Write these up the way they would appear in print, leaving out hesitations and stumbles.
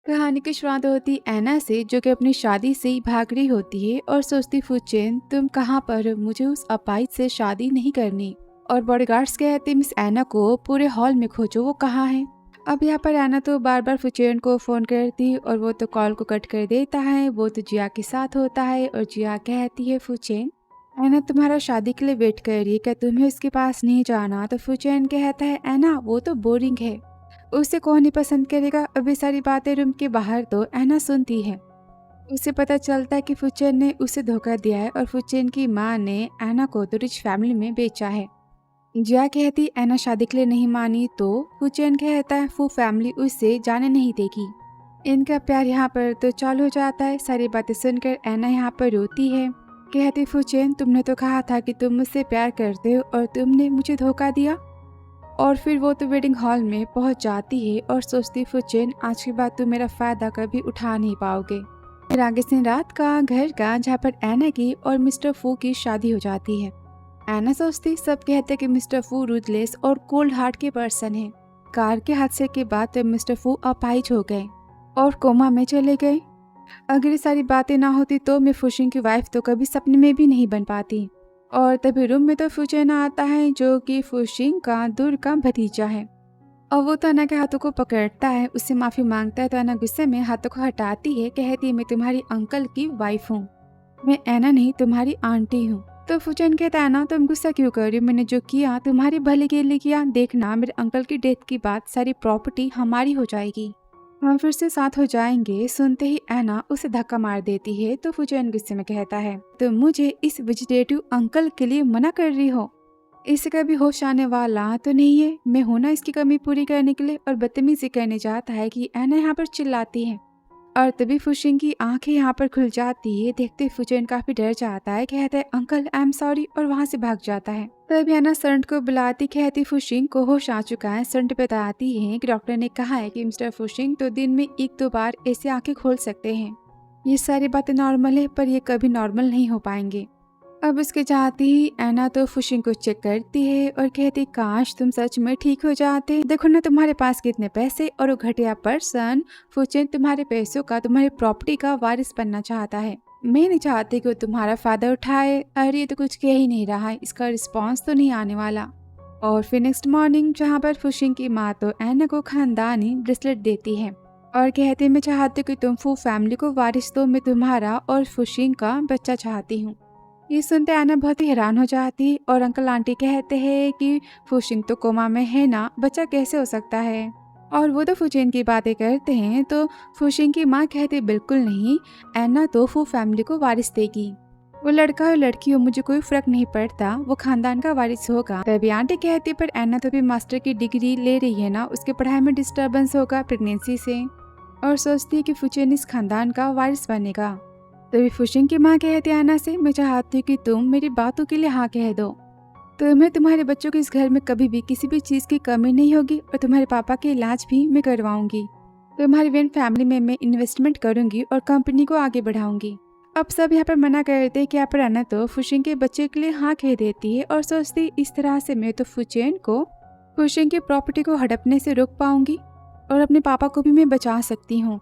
कहानी की शुरुआत होती ऐना से, जो कि अपनी शादी से ही भाग रही होती है और सोचती फुचेन तुम कहाँ पर हो? मुझे उस अपाहिज से शादी नहीं करनी। और बॉडीगार्ड्स कहते मिस ऐना को पूरे हॉल में खोजो, वो कहाँ है। अब यहाँ पर ऐना तो बार बार फुचेन को फोन करती और वो तो कॉल को कट कर देता है। वो तो जिया के साथ होता है और जिया कहती है फुचेन ऐना तुम्हारा शादी के लिए वेट कर रही है, क्या तुम्हें उसके पास नहीं जाना। तो फुचेन कहता है ऐना वो तो बोरिंग है, उसे कौन ही पसंद करेगा। अब ये सारी बातें रूम के बाहर तो ऐना सुनती है। उसे पता चलता है कि फुचेन ने उसे धोखा दिया है और फुचेन की माँ ने ऐना को तो रिच फैमिली में बेचा है। जिया कहती ऐना शादी के लिए नहीं मानी तो फुचेन कहता है वो फैमिली उसे जाने नहीं देगी। इनका प्यार यहाँ पर तो चालू हो जाता है। सारी बातें सुनकर ऐना यहाँ पर रोती है। कहती फुचेन तुमने तो कहा था कि तुम मुझसे प्यार करते हो और तुमने मुझे धोखा दिया। और फिर वो तो वेडिंग हॉल में पहुंच जाती है और सोचती फुचेन आज के बाद तुम मेरा फायदा कभी उठा नहीं पाओगे। फिर आगे से रात का घर का, जहाँ पर ऐना की और मिस्टर फू की शादी हो जाती है। ऐना सोचती सब कहते कि मिस्टर फू रूथलेस और कोल्ड हार्ट के पर्सन है। कार के हादसे के बाद मिस्टर फू अपाहिज हो गए और कोमा में चले गए। अगर ये सारी बातें ना होती तो मैं फुशिंग की वाइफ तो कभी सपने में भी नहीं बन पाती। और तभी रूम में तो फुचेन आता है, जो कि फुशिंग का दूर का भतीजा है। और वो तो ऐना के हाथों को पकड़ता है, उससे माफी मांगता है तो ऐना गुस्से में हाथों को हटाती है। कहती है मैं तुम्हारी अंकल की वाइफ हूँ, मैं ऐना नहीं तुम्हारी आंटी हूँ। तो फुचेन कहता है ना तुम गुस्सा क्यों कर रही हो, मैंने जो किया तुम्हारी भले के लिए किया। देखना मेरे अंकल की डेथ की बाद सारी प्रॉपर्टी हमारी हो जाएगी, हम फिर से साथ हो जाएंगे। सुनते ही ऐना उसे धक्का मार देती है। तो फुचेन गुस्से में कहता है तुम मुझे इस वेजिटेटिव अंकल के लिए मना कर रही हो, इसे कभी होश आने वाला तो नहीं है। मैं हूं ना इसकी कमी पूरी करने के लिए। और बदतमीजी करने जाता है कि ऐना यहाँ पर चिल्लाती है। और तभी फुशिंग की आंखें यहाँ पर खुल जाती है। देखते फुचेन काफी डर जाता है, कहता है अंकल आई एम सॉरी और वहाँ से भाग जाता है। तभी ऐना सर्ट को बुलाती, कहती फुशिंग को होश आ चुका है। सर्ट बताती है कि डॉक्टर ने कहा है कि मिस्टर फुशिंग तो दिन में 1-2 बार ऐसे आंखें खोल सकते हैं। ये सारी बातें नॉर्मल है पर ये कभी नॉर्मल नहीं हो पाएंगे। अब उसके चाहती ही ऐना तो फुशिंग को चेक करती है और कहती काश तुम सच में ठीक हो जाते। देखो ना तुम्हारे पास कितने पैसे, और वो घटिया पर्सन फुचेन तुम्हारे पैसों का, तुम्हारी प्रॉपर्टी का वारिस बनना चाहता है। मैं नहीं चाहती कि वो तुम्हारा फायदा उठाए। अरे ये तो कुछ कह ही नहीं रहा है, इसका रिस्पॉन्स तो नहीं आने वाला। और फिर नेक्स्ट मॉर्निंग, जहाँ पर फुशिंग की माँ तो ऐना को खानदानी ब्रेसलेट देती है और कहती मैं चाहती हूँ कि तुम फू फैमिली को वारिस दो, मैं तुम्हारा और फुशिंग का बच्चा चाहती हूँ। ये सुनते ऐना बहुत ही हैरान हो जाती और अंकल आंटी कहते हैं कि फुशिंग तो कोमा में है ना, बच्चा कैसे हो सकता है। और वो तो फुचेन की बातें करते हैं तो फुशिंग की माँ कहती बिल्कुल नहीं, ऐना तो फू फैमिली को वारिस देगी। वो लड़का हो लड़की हो मुझे कोई फर्क नहीं पड़ता, वो खानदान का वारिस होगा। तभी आंटी कहती पर ऐना तो भी मास्टर की डिग्री ले रही है ना, उसके पढ़ाई में डिस्टर्बेंस होगा प्रेगनेंसी से। और सोचती है कि फुचेन इस खानदान का वारिस बनेगा। तभी फुशिंग की माँ कहती है ऐना से मैं चाहती हूँ कि तुम मेरी बातों के लिए हाँ कह दो, तो मैं तुम्हारे बच्चों के इस घर में कभी भी किसी भी चीज़ की कमी नहीं होगी और तुम्हारे पापा के इलाज भी मैं करवाऊंगी। तुम्हारी वेन फैमिली में मैं इन्वेस्टमेंट करूंगी और कंपनी को आगे बढ़ाऊंगी। अब सब यहाँ पर मना करते हैं कि यहाँ पर ऐना तो फुशिंग के बच्चे के लिए हाँ कह देती है और सोचती इस तरह से मैं तो फुचेन को फुशिंग की प्रॉपर्टी को हड़पने से रोक पाऊंगी और अपने पापा को भी मैं बचा सकती हूँ।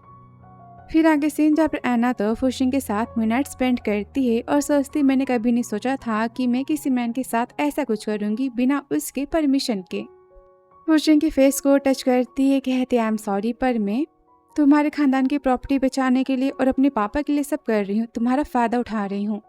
फिर आगे सीन, जहाँ पर ऐना तो फुशिंग के साथ मिनट स्पेंड करती है और सोचती मैंने कभी नहीं सोचा था कि मैं किसी मैन के साथ ऐसा कुछ करूंगी बिना उसके परमिशन के। फुशिंग के फेस को टच करती है, कहती आई एम सॉरी पर मैं तुम्हारे खानदान की प्रॉपर्टी बचाने के लिए और अपने पापा के लिए सब कर रही हूँ, तुम्हारा फायदा उठा रही हूँ।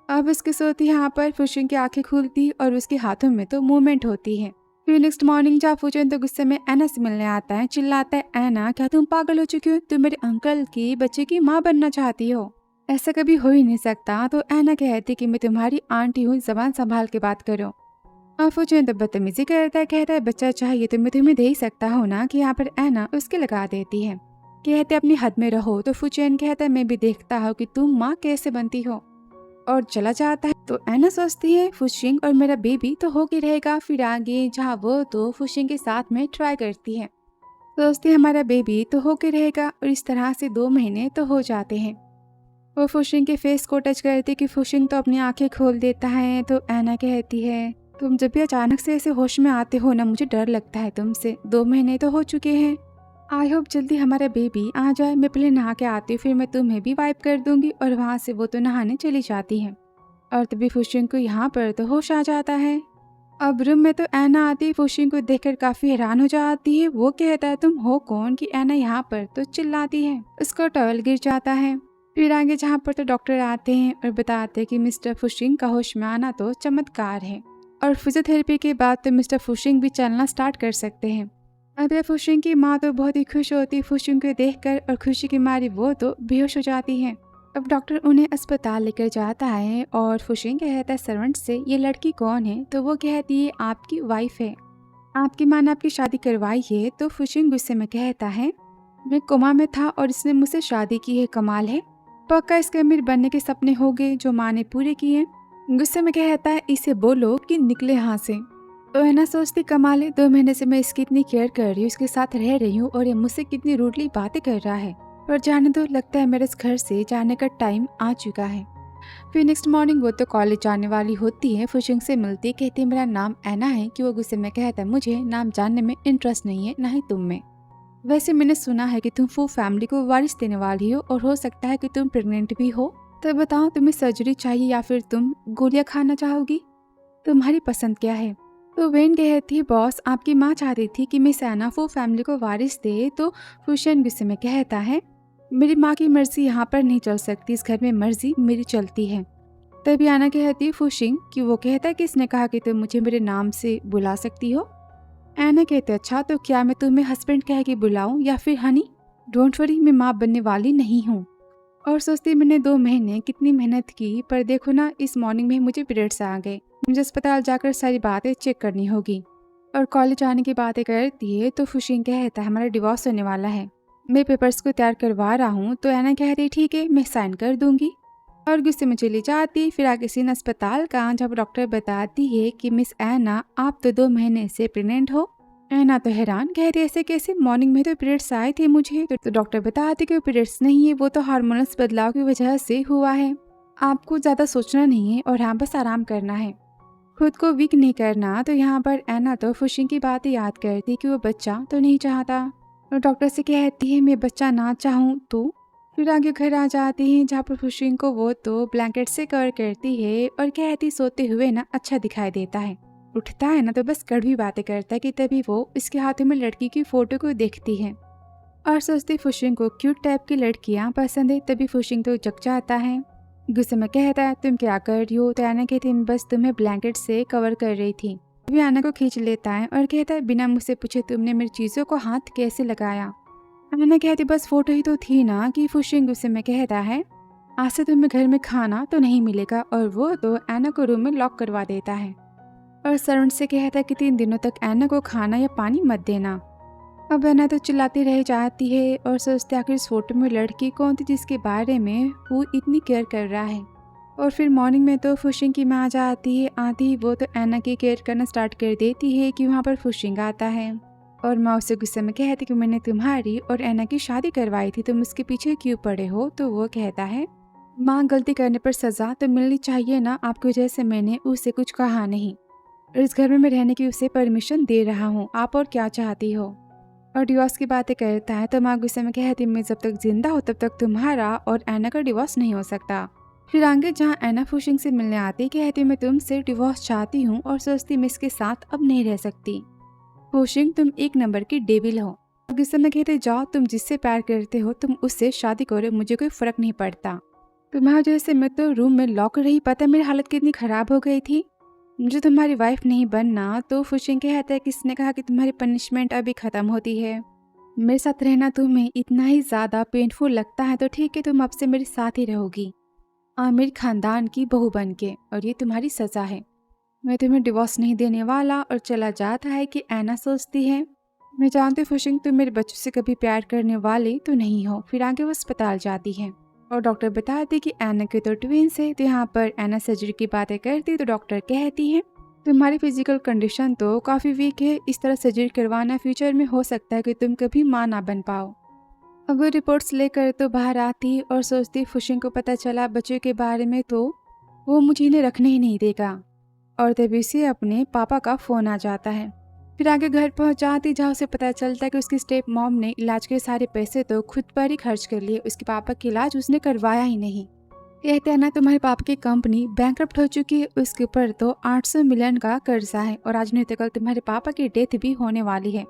अब उसकी सोती यहाँ पर फुशिंग की आंखें खुलती और उसके हाथों में तो मूवमेंट होती है। फिर नेक्स्ट मॉर्निंग, जहाँ फुचेन तो गुस्से में ऐना से मिलने आता है, चिल्लाता है ऐना क्या तुम पागल हो चुकी हो, तुम मेरे अंकल की बच्चे की माँ बनना चाहती हो, ऐसा कभी हो ही नहीं सकता। तो ऐना कहती कि मैं तुम्हारी आंटी हूँ, जबान संभाल के बात करो। और फुचेन तो बदतमीजी करता है, कहता है बच्चा चाहिए तो मैं तुम्हें दे ही सकता हूँ ना। कि यहाँ पर ऐना उसके लगा देती है, कहते अपनी हद में रहो। तो फुचेन कहता है मैं भी देखता हूँ कि तुम माँ कैसे बनती हो, और चला जाता है। तो ऐना सोचती है फुशिंग और मेरा बेबी तो हो के रहेगा। फिर आगे, जहाँ वो तो फुशिंग के साथ में ट्राई करती है, सोचती है हमारा बेबी तो हो के रहेगा। और इस तरह से 2 महीने तो हो जाते हैं। वो फुशिंग के फेस को टच करती कि फुशिंग तो अपनी आंखें खोल देता है। तो ऐना कहती है तुम जब भी अचानक से ऐसे होश में आते हो ना, मुझे डर लगता है तुमसे, 2 महीने तो हो चुके हैं। आई होप जल्दी हमारा बेबी आ जाए। मैं पहले नहा के आती हूँ, फिर मैं तुम्हें भी वाइप कर दूंगी। और वहाँ से वो तो नहाने चली जाती है। और तभी फुशिंग को यहाँ पर तो होश आ जाता है। अब रूम में तो ऐना आती फुशिंग को देखकर काफी हैरान हो जाती है। वो कहता है तुम हो कौन कि ऐना यहाँ पर, तो चिल्लाती है। उसका टॉवल गिर जाता है। फिर आगे जहाँ पर तो डॉक्टर आते हैं और बताते हैं कि मिस्टर फुशिंग का होश में आना तो चमत्कार है। और फिजियोथेरेपी के बाद तो मिस्टर फुशिंग भी चलना स्टार्ट कर सकते हैं। अब यह फुशिंग की माँ तो बहुत ही खुश होती है फुशिंग को देखकर, और खुशी की मारी वो तो बेहोश हो जाती है। अब डॉक्टर उन्हें अस्पताल लेकर जाता है और फुशिंग कहता है सर्वेंट से ये लड़की कौन है, तो वो कहती है आपकी वाइफ है। आपकी माँ ने आपकी शादी करवाई है। तो फुशिंग गुस्से में कहता है मैं कोमा में था और इसने मुझसे शादी की है, कमाल है। पक्का इसके अमीर बनने के सपने हो गए जो माँ ने पूरे किए। गुस्से में कहता है इसे बोलो कि निकले यहाँ से। तो है ना सोचती कमाल है, 2 महीने से मैं इसकी इतनी केयर कर रही हूँ, इसके साथ रह रही हूँ, और ये मुझसे कितनी रूडली बातें कर रहा है। पर जाने दो, लगता है मेरे इस घर से जाने का टाइम आ चुका है। फिर नेक्स्ट मॉर्निंग वो तो कॉलेज जाने वाली होती है। फुशिंग से मिलती, कहती है मेरा नाम ऐना है। कि वो गुस्से में कहता है मुझे नाम जानने में इंटरेस्ट नहीं है, ना ही तुम में। वैसे मैंने सुना है कि तुम फू फैमिली को वारिस देने वाली हो और हो सकता है कि तुम प्रेग्नेंट भी हो। तो बताओ तुम्हें सर्जरी चाहिए या फिर तुम गोलियां खाना चाहोगी, तुम्हारी पसंद क्या है। तो वेन कहती है बॉस आपकी माँ चाहती थी कि मिस ऐना फू फैमिली को वारिस दे। तो फुशिंग गुस्से में कहता है मेरी माँ की मर्जी यहाँ पर नहीं चल सकती, इस घर में मर्जी मेरी चलती है। तभी आना कहती है फुशिंग कि वो कहता है किसने कहा कि तुम मुझे मेरे नाम से बुला सकती हो। ऐना कहते अच्छा तो क्या मैं तुम्हें हस्बैंड कह के बुलाऊं या फिर हनी। डोंट वरी, मैं माँ बनने वाली नहीं हूँ। और सोचती मैंने 2 महीने कितनी मेहनत की, पर देखो ना इस मॉर्निंग में मुझे पीरियड्स आ गए। मुझे अस्पताल जाकर सारी बातें चेक करनी होगी। और कॉलेज आने की बातें करती है तो फुशिंग कहता है हमारा डिवोर्स होने वाला है, मैं पेपर्स को तैयार करवा रहा हूँ। तो ऐना कहती है ठीक है मैं साइन कर दूंगी। और गुस्से में चली जाती। फिर आगे सीन अस्पताल का, जब डॉक्टर बताती है कि मिस ऐना आप तो 2 महीने से प्रेग्नेंट हो। ऐना तो हैरान, कहती ऐसे कैसे, मॉर्निंग में तो पीरियड्स आए थे मुझे। तो डॉक्टर बताते कि वो पीरियड्स नहीं है, वो तो हार्मोनल बदलाव की वजह से हुआ है। आपको ज्यादा सोचना नहीं है और हाँ बस आराम करना है, खुद को वीक नहीं करना। तो यहाँ पर ऐना तो फुशिंग की बातें याद करती कि वो बच्चा तो नहीं चाहता। और डॉक्टर से कहती है मैं बच्चा ना चाहूँ तो। फिर आगे घर आ जाती है जहाँ पर फुशिंग को वो तो ब्लैंकेट से कवर करती है और कहती सोते हुए ना अच्छा दिखाई देता है। उठता है ना तो बस कड़वी बातें करता है कि तभी वो इसके हाथों में लड़की की फोटो को देखती है और सोचती फुशिंग को क्यूट टाइप की लड़कियाँ पसंद है। तभी फुशिंग तो जग जाता है, गुस्से में कहता है तुम क्या कर रही हो। तो ऐना कहती मैं बस तुम्हें ब्लैंकेट से कवर कर रही थी। तभी ऐना को खींच लेता है और कहता है बिना मुझसे पूछे तुमने मेरी चीजों को हाथ कैसे लगाया। ऐना कहती बस फोटो ही तो थी ना। कि फुशिंग गुस्से में कहता है आज से तुम्हें घर में खाना तो नहीं मिलेगा। और वो तो ऐना को रूम में लॉक करवा देता है और सर्वेंट से कहता है कि 3 दिनों तक ऐना को खाना या पानी मत देना। अब ऐना तो चिल्लाती रह जाती है और सोचती आखिर इस फोटो में लड़की कौन थी जिसके बारे में वो इतनी केयर कर रहा है। और फिर मॉर्निंग में तो फुशिंग की माँ आती है। आती ही वो तो ऐना की केयर करना स्टार्ट कर देती है कि वहाँ पर फुशिंग आता है और माँ उससे गुस्से में कहती कि मैंने तुम्हारी और ऐना की शादी करवाई थी, तुम उसके पीछे क्यों पड़े हो। तो वो कहता है माँ गलती करने पर सजा तो मिलनी चाहिए ना, आपकी वजह से मैंने उससे कुछ कहा नहीं और इस घर में मैं रहने की उसे परमिशन दे रहा हूँ, आप और क्या चाहती हो। और डिवोर्स की बातें करता है तो माँ गुस्से में कहती मैं जब तक जिंदा हो तब तक तुम्हारा और ऐना का डिवोर्स नहीं हो सकता। फिर आगे जहाँ ऐना फुशिंग से मिलने आती कहती मैं तुमसे डिवोर्स चाहती हूँ और सोचती मैं इसके साथ अब नहीं रह सकती। फुशिंग तुम 1 नंबर की डेविल हो। गुस्से में कहते जाओ तुम जिससे प्यार करते हो तुम उससे शादी करो, मुझे कोई फर्क नहीं पड़ता। तुम्हारी वजह से मैं तो रूम में लॉक रही, पता मेरी हालत कितनी खराब हो गई थी, मुझे तुम्हारी वाइफ नहीं बनना। तो फुशिंग कहता है किसने कहा कि तुम्हारी पनिशमेंट अभी खत्म होती है, मेरे साथ रहना तुम्हें इतना ही ज्यादा पेनफुल लगता है तो ठीक है तुम अब से मेरे साथ ही रहोगी आमिर खानदान की बहू बन के, और ये तुम्हारी सजा है, मैं तुम्हें डिवोर्स नहीं देने वाला। और चला जाता है कि ऐना सोचती है मैं जानती हूँ फुशिंग तुम मेरे बच्चों से कभी प्यार करने वाले तो नहीं हो। फिर आगे वो अस्पताल जाती है और डॉक्टर बताती कि ऐना के तो ट्विंस है। तो यहाँ पर ऐना सर्जरी की बातें करती तो डॉक्टर कहती है तुम्हारी फिजिकल कंडीशन तो काफ़ी वीक है, इस तरह सर्जरी करवाना फ्यूचर में हो सकता है कि तुम कभी माँ ना बन पाओ। अब वो रिपोर्ट्स लेकर तो बाहर आती और सोचती फुशिंग को पता चला बच्चों के बारे में तो वो मुझे इन्हें रखने ही नहीं देगा। और तभी से अपने पापा का फ़ोन आ जाता है फिर आगे घर पहुंच जाती जहाँ उसे पता चलता है कि उसकी स्टेप मॉम ने इलाज के सारे पैसे तो खुद पर ही खर्च कर लिए, उसके पापा का इलाज उसने करवाया ही नहीं। कहते हैं ना, तुम्हारे पापा की कंपनी बैंकरप्ट हो चुकी है, उसके ऊपर तो 800 मिलियन का कर्जा है और आज नहीं तो कल तुम्हारे पापा की डेथ भी होने वाली है।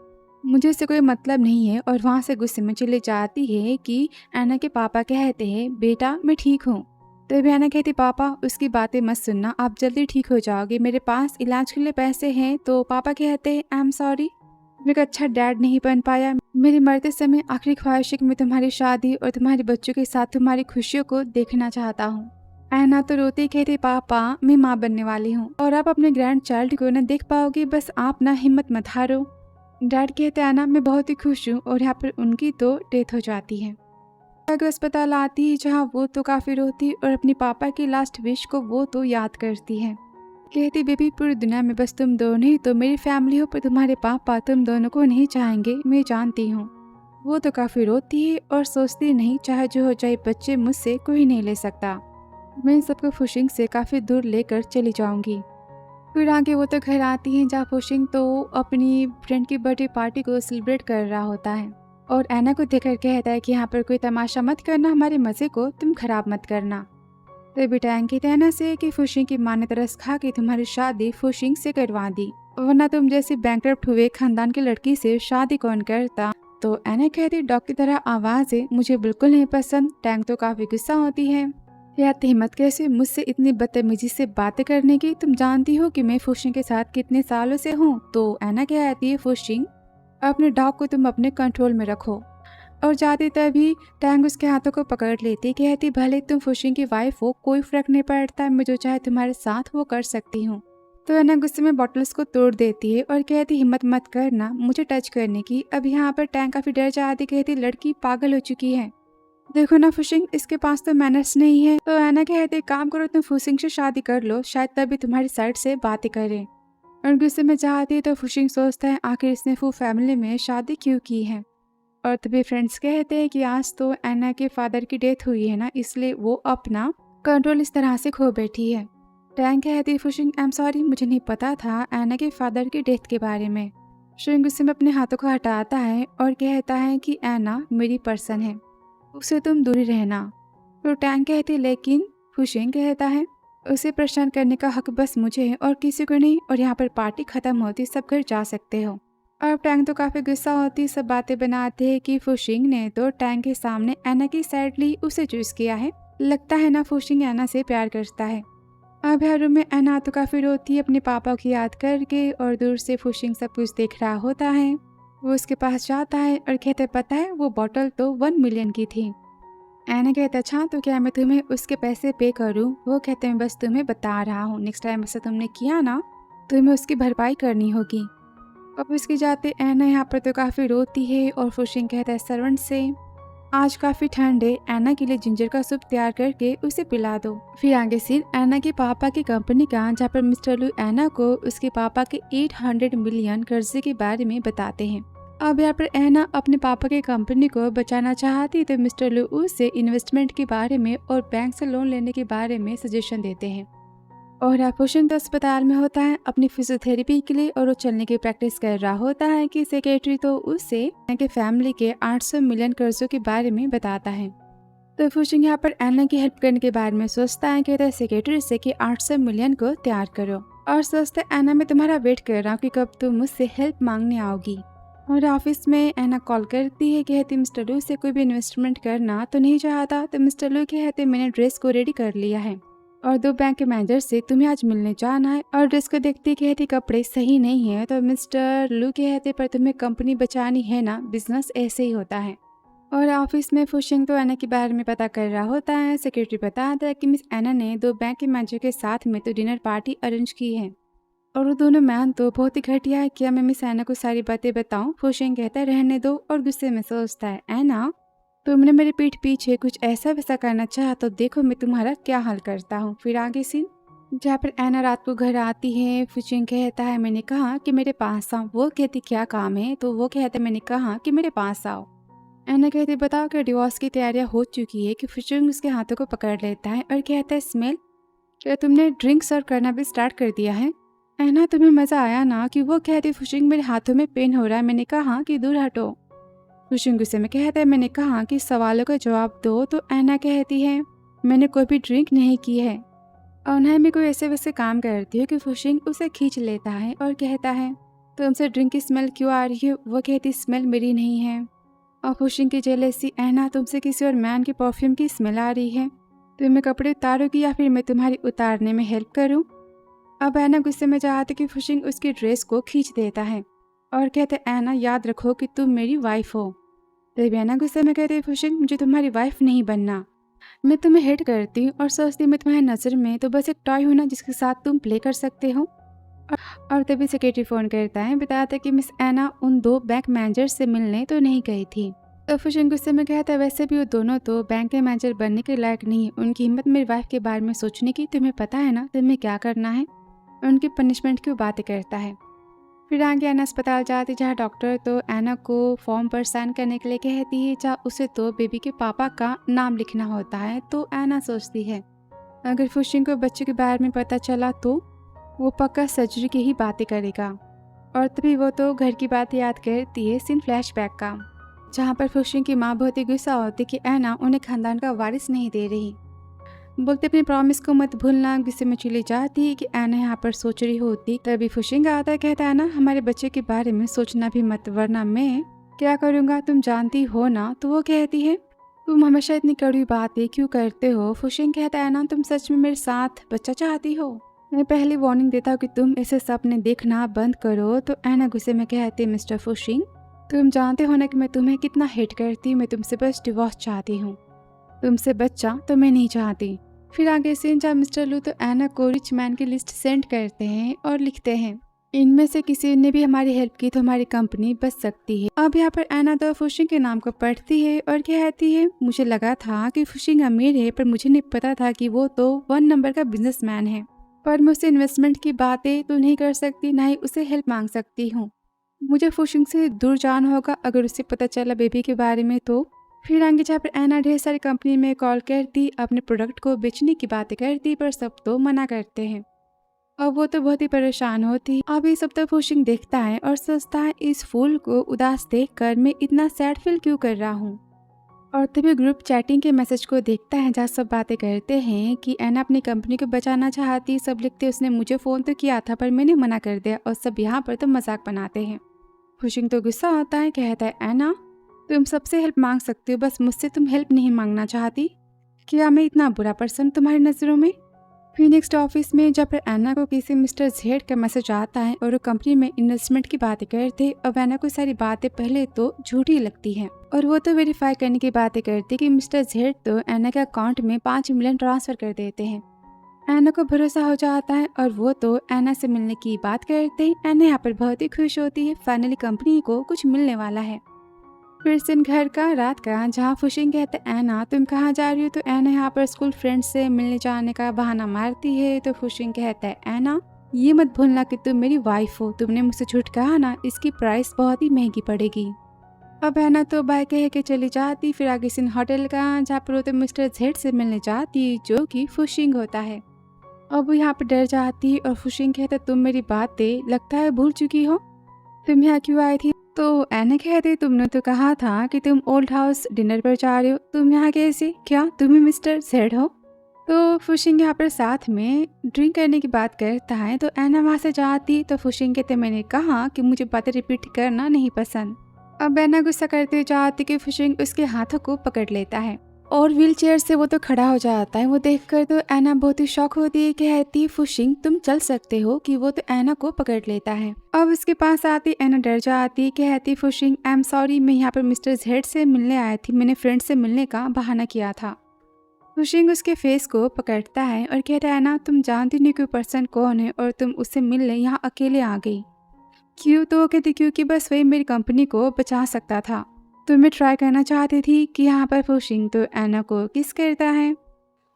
मुझे इससे कोई मतलब नहीं है। और वहाँ से गुस्से में चली जाती है कि एना के पापा कहते हैं बेटा मैं ठीक हूँ। तभी एना कहती पापा उसकी बातें मत सुनना, आप जल्दी ठीक हो जाओगे, मेरे पास इलाज के लिए पैसे हैं। तो पापा कहते हैं आई एम सॉरी, मैं एक अच्छा डैड नहीं बन पाया, मेरी मरते समय आखिरी ख्वाहिश है कि मैं तुम्हारी शादी और तुम्हारे बच्चों के साथ तुम्हारी खुशियों को देखना चाहता हूँ। एना तो रोते ही कहती पापा मैं माँ बनने वाली हूँ और आप अपने ग्रैंड चाइल्ड को न देख पाओगे, बस आप ना हिम्मत मत हारो। डैड कहते हैं ना मैं बहुत ही खुश हूँ और यहाँ पर उनकी तो डेथ हो जाती है। अगर अस्पताल आती है जहाँ वो तो काफी रोती और अपनी पापा की लास्ट विश को वो तो याद करती है। कहती बेबी पूरी दुनिया में बस तुम दोनों ही तो मेरी फैमिली हो, पर तुम्हारे पापा तुम दोनों को नहीं चाहेंगे, मैं जानती हूँ। वो तो काफी रोती है और सोचती नहीं चाहे जो हो जाए बच्चे मुझसे कोई नहीं ले सकता, मैं इन सबको फुशिंग से काफी दूर लेकर चली जाऊंगी। फिर आगे वो तो घर आती है जहाँ फुशिंग तो अपनी फ्रेंड की बर्थडे पार्टी को सेलिब्रेट कर रहा होता है और एना को देखकर कहता है कि यहाँ पर कोई तमाशा मत करना, हमारे मजे को तुम खराब मत करना। तभी टैंग की कहना से कि फुशिंग की माँ ने तरस खा के तुम्हारी शादी फुशिंग से करवा दी, वरना तुम जैसे बैंकरप्ट हुए खानदान की लड़की से शादी कौन करता। तो एना कहती डॉग की तरह आवाज है, मुझे बिल्कुल नहीं पसंद। टैंग तो काफी गुस्सा होती है, यार हिम्मत कैसे मुझसे इतनी बदतमीजी से बातें करने की, तुम जानती हो कि मैं फुशिंग के साथ कितने सालों से हूँ। तो एना कहती है फुशिंग अपने डॉग को तुम अपने कंट्रोल में रखो। और जाती तभी टैंग उसके हाथों को पकड़ लेती, कहती भले तुम फुशिंग की वाइफ हो कोई फर्क नहीं पड़ता, मैं जो चाहे तुम्हारे साथ वो कर सकती हूँ। तो एना गुस्से में बॉटल्स को तोड़ देती है और कहती हिम्मत मत करना मुझे टच करने की। अब यहाँ पर टैंग काफी डर जाती, कहती लड़की पागल हो चुकी है, देखो ना फुशिंग इसके पास तो मैनर्स नहीं है। तो एना कहते काम करो तुम फुशिंग से शादी कर लो, शायद तभी तुम्हारी साइड से बातें करें। और गुस्से में जाती तो फुशिंग सोचता है आखिर इसने फू फैमिली में शादी क्यों की है। और तभी फ्रेंड्स कहते हैं कि आज तो एना के फादर की डेथ हुई है ना, इसलिए वो अपना कंट्रोल इस तरह से खो बैठी है। टैंग कहती फुशिंग आई एम सॉरी, मुझे नहीं पता था एना के फादर की डेथ के बारे में। फुशिंग गुस्से में अपने हाथों को हटाता है और कहता है कि एना मेरी पर्सन है, उसे तुम दूरी रहना। तो टैंग कहती लेकिन फुशिंग कहता है उसे परेशान करने का हक बस मुझे है और किसी को नहीं, और यहाँ पर पार्टी खत्म होती सब घर जा सकते हो। और टैंग तो काफी गुस्सा होती, सब बातें बनाते हैं कि फुशिंग ने तो टैंग के सामने एना की साइड ली, उसे चूज किया है, लगता है ना फुशिंग एना से प्यार करता है। अब हर रूम में एना तो काफी रोती है अपने पापा की याद करके और दूर से फुशिंग सब कुछ देख रहा होता है। वो उसके पास जाता है और कहते पता है वो बोतल तो 1 मिलियन की थी। एना कहता अच्छा तो क्या मैं तुम्हें उसके पैसे पे करूं। वो कहते मैं बस तुम्हें बता रहा हूँ, नेक्स्ट टाइम ऐसा तुमने किया ना तुम्हें उसकी भरपाई करनी होगी। अब उसके जाते एना यहाँ पर तो काफी रोती है और फुशिंग कहता है सर्वेंट से आज काफी ठंड है, एना के लिए जिंजर का सूप तैयार करके उसे पिला दो। फिर आगे सीन एना के पापा की कंपनी का, जहाँ पर मिस्टर लू एना को उसके पापा के 800 मिलियन कर्जे के बारे में बताते हैं। अब यहाँ पर एना अपने पापा की कंपनी को बचाना चाहती तो मिस्टर लू उसे इन्वेस्टमेंट के बारे में और बैंक से लोन लेने के बारे में सजेशन देते हैं। और फुशिंग तो अस्पताल में होता है अपनी फिजियोथेरेपी के लिए और वो चलने की प्रैक्टिस कर रहा होता है कि सेक्रेटरी तो उसे एना के फैमिली के 800 मिलियन कर्जों के बारे में बताता है। तो फुशिंग यहाँ पर एना की हेल्प करने के बारे में सोचता है, कहता है सेक्रेटरी से कि 800 मिलियन को तैयार करो और सोचता है एना मैं तुम्हारा वेट कर रहा हूँ कि कब तुम मुझसे हेल्प मांगने आओगी। और ऑफिस में एना कॉल करती है, कहती मिस्टर लू से कोई भी इन्वेस्टमेंट करना तो नहीं चाहता। तो मिस्टर लू कहते मैंने ड्रेस को रेडी कर लिया है और 2 बैंक के मैनेजर से तुम्हें आज मिलने जाना है। और ड्रेस को देखती कहती कपड़े सही नहीं है। तो मिस्टर लू कहते पर तुम्हें कंपनी बचानी है ना, बिजनेस ऐसे ही होता है। और ऑफिस में फुशिंग तो एना के बारे में पता कर रहा होता है। सेक्रेटरी बताता है कि मिस एना ने 2 बैंक के मैनेजर के साथ में तो डिनर पार्टी अरेंज की है और वो दोनों मैन तो बहुत ही घटिया है, क्या मैं मिस एना को सारी बातें बताऊं। फुशिंग कहता है रहने दो और गुस्से में सोचता है एना तुमने मेरे पीठ पीछे कुछ ऐसा वैसा करना चाहा तो देखो मैं तुम्हारा क्या हाल करता हूँ। फिर आगे सीन जहाँ पर एना रात को घर आती है। फुशिंग कहता है मैंने कहा कि मेरे पास आओ। वो कहती क्या काम है। तो वो कहता है मैंने कहा कि मेरे पास आओ। एना कहती बताओ कि डिवोर्स की तैयारियां हो चुकी है। कि फुशिंग उसके हाथों को पकड़ लेता है और कहता है स्मेल क्या तुमने ड्रिंक सर्व करना भी स्टार्ट कर दिया है। ऐना तुम्हें मजा आया ना कि वो कहती फुशिंग मेरे हाथों में पेन हो रहा है। मैंने कहा कि दूर हटो। फुशिंग गुस्से में कहता है मैंने कहा कि सवालों का जवाब दो। तो ऐना कहती है मैंने कोई भी ड्रिंक नहीं की है। और ना मैं कोई ऐसे वैसे काम करती हूँ कि फुशिंग उसे खींच लेता है और कहता है तुमसे ड्रिंक की स्मेल क्यों आ रही है। वो कहती स्मेल मेरी नहीं है। और फुशिंग की जेलसी ऐना तुमसे किसी और मैन के परफ्यूम की स्मेल आ रही है। तुम्हें कपड़े उतारोगी या फिर मैं तुम्हारी उतारने में हेल्प करूँ। अब ऐना गुस्से में चाहती कि फुशिंग उसकी ड्रेस को खींच देता है और कहते ऐना याद रखो कि तुम मेरी वाइफ हो। तब ऐना गुस्से में कहती फुशिंग मुझे तुम्हारी वाइफ नहीं बनना। मैं तुम्हें हिट करती हूँ और सोचती मैं तुम्हारी नज़र में तो बस एक टॉय हूँ ना जिसके साथ तुम प्ले कर सकते हो। और तभी सेक्रेटरी फ़ोन करता है, बताता कि मिस ऐना उन 2 बैंक मैनेजर से मिलने तो नहीं गई थी। तो फुशिंग गुस्से में कहता है वैसे भी वो दोनों तो बैंक के मैनेजर बनने के लायक नहीं है। उनकी हिम्मत मेरी वाइफ के बारे में सोचने की। तुम्हें पता है ना तुम्हें क्या करना है। उनकी पनिशमेंट की बातें करता है। फिर आगे ऐना अस्पताल जाती जहाँ डॉक्टर तो ऐना को फॉर्म पर साइन करने के लिए कहती है जहाँ उसे तो बेबी के पापा का नाम लिखना होता है। तो ऐना सोचती है अगर फुशिंग को बच्चे के बारे में पता चला तो वो पक्का सर्जरी की ही बातें करेगा। और तभी वो तो घर की बात याद करती है सीन फ्लैशबैक का, जहाँ पर फुशिंग की माँ बहुत ही गुस्सा होती कि ऐना उन्हें खानदान का वारिस नहीं दे रही। बोलते अपने प्रॉमिस को मत भूलना। गुस्से में चली जाती है कि ऐना यहाँ पर सोच रही होती। तभी फुशिंग आता है, कहता है ना हमारे बच्चे के बारे में सोचना भी मत वरना मैं क्या करूँगा तुम जानती हो ना। तो वो कहती है तुम हमेशा इतनी कड़वी बातें क्यों करते हो। फुशिंग कहता है ना तुम सच में मेरे साथ बच्चा चाहती हो। मैं पहले वार्निंग देता हूँ कि तुम ऐसे सपने देखना बंद करो। तो ऐना गुस्से में कहती मिस्टर फुशिंग तुम जानते हो ना कि मैं तुम्हें कितना हेट करती हूँ। मैं तुमसे बस डिवोर्स चाहती हूँ, तुमसे बच्चा तो मैं नहीं चाहती। फिर आगे सीन जहाँ मिस्टर लू तो ऐना को रिच मैन की लिस्ट सेंड करते हैं और लिखते हैं इनमें से किसी ने भी हमारी हेल्प की तो हमारी कंपनी बच सकती है। अब यहाँ पर ऐना तो फुशिंग के नाम को पढ़ती है और कहती है मुझे लगा था कि फुशिंग अमीर है पर मुझे नहीं पता था कि वो तो 1 नंबर का बिजनेसमैन है। पर मैं उससे इन्वेस्टमेंट की बातें तो नहीं कर सकती, ना ही उसे हेल्प मांग सकती हूँ। मुझे फुशिंग से दूर जाना होगा अगर उसे पता चला बेबी के बारे में तो। फिर आगे जहाँ पर ऐना ढेर सारी कंपनी में कॉल करती अपने प्रोडक्ट को बेचने की बातें करती पर सब तो मना करते हैं और वो तो बहुत ही परेशान होती। अब ये सब तो फुशिंग देखता है और सोचता है इस फूल को उदास देखकर मैं इतना सैड फील क्यों कर रहा हूँ। और तभी ग्रुप चैटिंग के मैसेज को देखता है जहाँ सब बातें करते हैं कि ऐना अपनी कंपनी को बचाना चाहती। सब लिखते उसने मुझे फ़ोन तो किया था पर मैंने मना कर दिया और सब यहाँ पर तो मजाक बनाते हैं। फुशिंग तो गुस्सा आता है, कहता है ऐना तुम सबसे हेल्प मांग सकते हो बस मुझसे तुम हेल्प नहीं मांगना चाहती। क्या मैं इतना बुरा पर्सन तुम्हारी नज़रों में। फिर नेक्स्ट ऑफिस में जब पर ऐना को किसी मिस्टर जेड का मैसेज आता है और वो कंपनी में इन्वेस्टमेंट की बातें करते। अब ऐना को सारी बातें पहले तो झूठी लगती है और वो तो वेरीफाई करने की बातें करती कि मिस्टर जेड तो ऐना के अकाउंट में 5 मिलियन ट्रांसफर कर देते हैं। ऐना को भरोसा हो जाता है और वो तो ऐना से मिलने की बात करते हैं। ऐना यहाँ पर बहुत ही खुश होती है, फाइनली कंपनी को कुछ मिलने वाला है। फिर सिन घर का रात का जहाँ फुशिंग कहते ऐना तुम कहाँ जा रही हो। तो ऐना यहाँ पर स्कूल फ्रेंड्स से मिलने जाने का बहाना मारती है। तो फुशिंग कहता है ऐना ये मत भूलना कि तुम मेरी वाइफ हो, तुमने मुझसे झूठ कहा ना, इसकी प्राइस बहुत ही महंगी पड़ेगी। अब ऐना तो बाय कह के चली जाती। फिर आगे सिन होटल का जहाँ पर वो तो मिस्टर जेड से मिलने जाती जो कि फुशिंग होता है। अब यहाँ पर डर जाती और फुशिंग कहता तुम मेरी बातें लगता है भूल चुकी हो, तुम यहाँ क्यों आई थी। तो ऐना कहते तुमने तो कहा था कि तुम ओल्ड हाउस डिनर पर जा रहे हो, तुम यहाँ कैसे, क्या तुम ही मिस्टर जेड हो। तो फुशिंग यहाँ पर साथ में ड्रिंक करने की बात करता है। तो ऐना वहाँ से जाती तो फुशिंग कहते मैंने कहा कि मुझे बातें रिपीट करना नहीं पसंद। अब ऐना गुस्सा करते जाती कि फुशिंग उसके हाथों को पकड़ लेता है और व्हील चेयर से वो तो खड़ा हो जाता है। वो देखकर तो ऐना बहुत ही शॉक होती है, कहती है फुशिंग तुम चल सकते हो। कि वो तो ऐना को पकड़ लेता है। अब उसके पास आती ऐना डर जाती, कहती फुशिंग आई एम सॉरी, मैं यहाँ पर मिस्टर जेड से मिलने आई थी, मैंने फ्रेंड से मिलने का बहाना किया था। फुशिंग उसके फेस को पकड़ता है और कहता है ऐना तुम जानती नहीं कोई पर्सन कौन है और तुम उससे मिलने यहाँ अकेले आ गई क्यों। तो वो कहती क्योंकि बस वही मेरी कंपनी को बचा सकता था, तो मैं ट्राई करना चाहती थी। कि यहाँ पर फुशिंग तो ऐना को किस करता है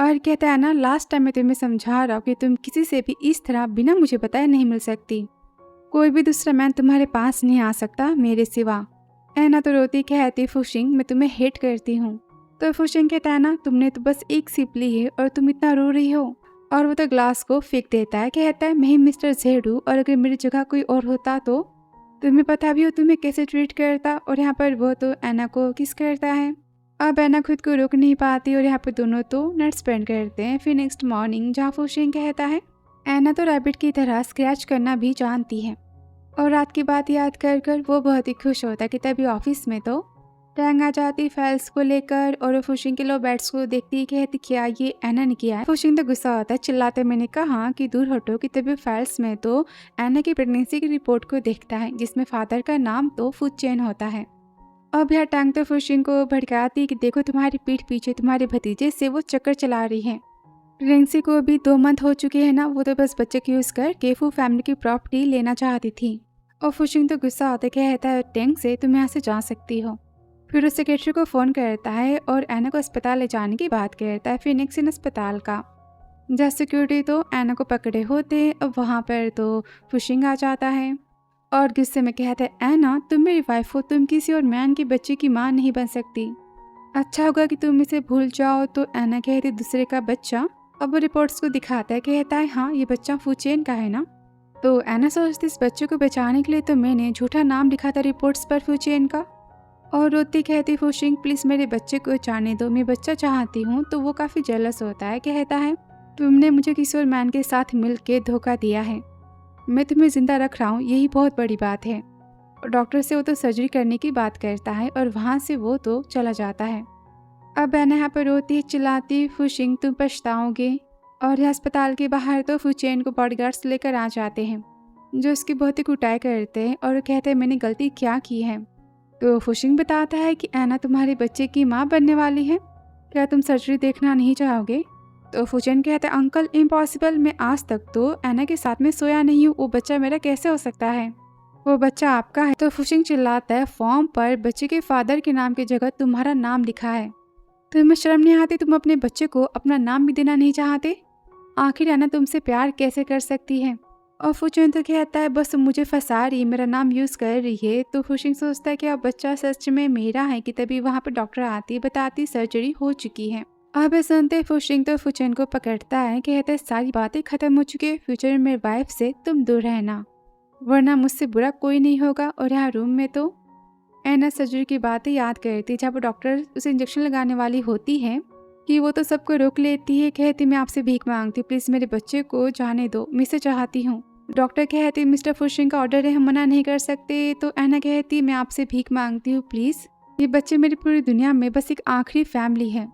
और कहता है ना लास्ट टाइम मैं तुम्हें समझा रहा हूँ कि तुम किसी से भी इस तरह बिना मुझे बताए नहीं मिल सकती, कोई भी दूसरा मैन तुम्हारे पास नहीं आ सकता मेरे सिवा। ऐना तो रोती कहती फुशिंग मैं तुम्हें हेट करती हूँ। तो फुशिंग कहता है ना तुमने तो बस एक सिप ली है और तुम इतना रो रही हो। और वो तो ग्लास को फेंक देता है। कहता है मैं ही मिस्टर जेड हूँ और अगर मेरी जगह कोई और होता तो तुम्हें पता भी हो तुम्हें कैसे ट्रीट करता। और यहाँ पर वो तो एना को किस करता है। अब एना खुद को रोक नहीं पाती और यहाँ पर दोनों तो नाइट स्पेंड करते हैं। फिर नेक्स्ट मॉर्निंग जहाँ फुशिंग कहता है एना तो रैबिट की तरह स्क्रैच करना भी जानती है और रात की बात याद कर कर वो बहुत ही खुश होता है कि तभी ऑफिस में तो टैंग आ जाती फाइल्स को लेकर और वो फुशिंग के लो बैट्स को देखती कहती क्या ये एना ने किया है। फुशिंग तो गुस्सा होता है चिल्लाते मैंने कहा कि दूर हटो कि तभी फाइल्स में तो एना की प्रेगनेंसी की रिपोर्ट को देखता है जिसमें फादर का नाम तो फुचेन होता है। अब यह टैंग तो फुशिंग को भड़काती कि देखो तुम्हारी पीठ पीछे तुम्हारे भतीजे से वो चक्कर चला रही है। प्रेगनेंसी को भी 2 मंथ हो चुके हैं ना, वो तो बस बच्चे को यूज कर केफू फैमिली की प्रॉपर्टी लेना चाहती थी। और फुशिंग तो गुस्सा होता कहता है टैंग से तुम यहाँ से जा सकती हो। फिर उस सेक्रेटरी को फ़ोन करता है और एना को अस्पताल ले जाने की बात करता है फिनिक्स इन अस्पताल का, जहाँ सिक्योरिटी तो एना को पकड़े होते। अब वहाँ पर तो फुशिंग आ जाता है और गुस्से में कहता है एना तुम मेरी वाइफ हो, तुम किसी और मैन की बच्चे की माँ नहीं बन सकती, अच्छा होगा कि तुम इसे भूल जाओ। तो एना कहती दूसरे का बच्चा। अब वो रिपोर्ट्स को दिखाता है कहता है हाँ ये बच्चा फुचेन का है ना। तो एना सोचती इस बच्चे को बचाने के लिए तो मैंने झूठा नाम लिखा था रिपोर्ट्स पर फुचेन का। और रोती कहती फुशिंग प्लीज़ मेरे बच्चे को जाने दो, मैं बच्चा चाहती हूँ। तो वो काफ़ी जेलस होता है कहता है तुमने मुझे किसी और मैन के साथ मिल के धोखा दिया है, मैं तुम्हें ज़िंदा रख रहा हूँ यही बहुत बड़ी बात है। डॉक्टर से वो तो सर्जरी करने की बात करता है और वहाँ से वो तो चला जाता है। अब एना यहाँ पर रोती है चिल्लाती फुशिंग तुम पछताओगे। और अस्पताल के बाहर तो फुचेन को बॉडीगार्ड्स लेकर आ जाते हैं जो उसकी बहुत ही कुटाई करते हैं और कहते हैं मैंने गलती क्या की है। तो फुशिंग बताता है कि एना तुम्हारे बच्चे की माँ बनने वाली है, क्या तुम सर्जरी देखना नहीं चाहोगे। तो फुचेन कहता है अंकल इम्पॉसिबल, मैं आज तक तो एना के साथ में सोया नहीं हूँ, वो बच्चा मेरा कैसे हो सकता है, वो बच्चा आपका है। तो फुशिंग चिल्लाता है फॉर्म पर बच्चे के फादर के नाम की जगह तुम्हारा नाम लिखा है, तुम्हें शर्म नहीं आती, तुम अपने बच्चे को अपना नाम भी देना नहीं चाहते, आखिर एना तुमसे प्यार कैसे कर सकती है। और फुचेन तो कहता है बस मुझे फंसा रही, मेरा नाम यूज़ कर रही है। तो फुशिंग सोचता है कि अब बच्चा सच में मेरा है कि तभी वहाँ पर डॉक्टर आती बताती सर्जरी हो चुकी है। अब सुनते फुशिंग तो फुचेन को पकड़ता है कहता है सारी बातें खत्म हो चुकी है, फ्यूचर में वाइफ से तुम दूर रहना वरना मुझसे बुरा कोई नहीं होगा। और यहाँ रूम में तो एना सर्जरी की बातें याद करती जब डॉक्टर उसे इंजेक्शन लगाने वाली होती है कि वो तो सबको रोक लेती है, कहती मैं आपसे भीख मांगती प्लीज़ मेरे बच्चे को जाने दो, मैं इसे चाहती हूँ। डॉक्टर कहती मिस्टर फुशिंग का ऑर्डर है हम मना नहीं कर सकते। तो एना कहती मैं आपसे भीख मांगती हूँ प्लीज़, ये बच्चे मेरी पूरी दुनिया में बस एक आखिरी फैमिली है।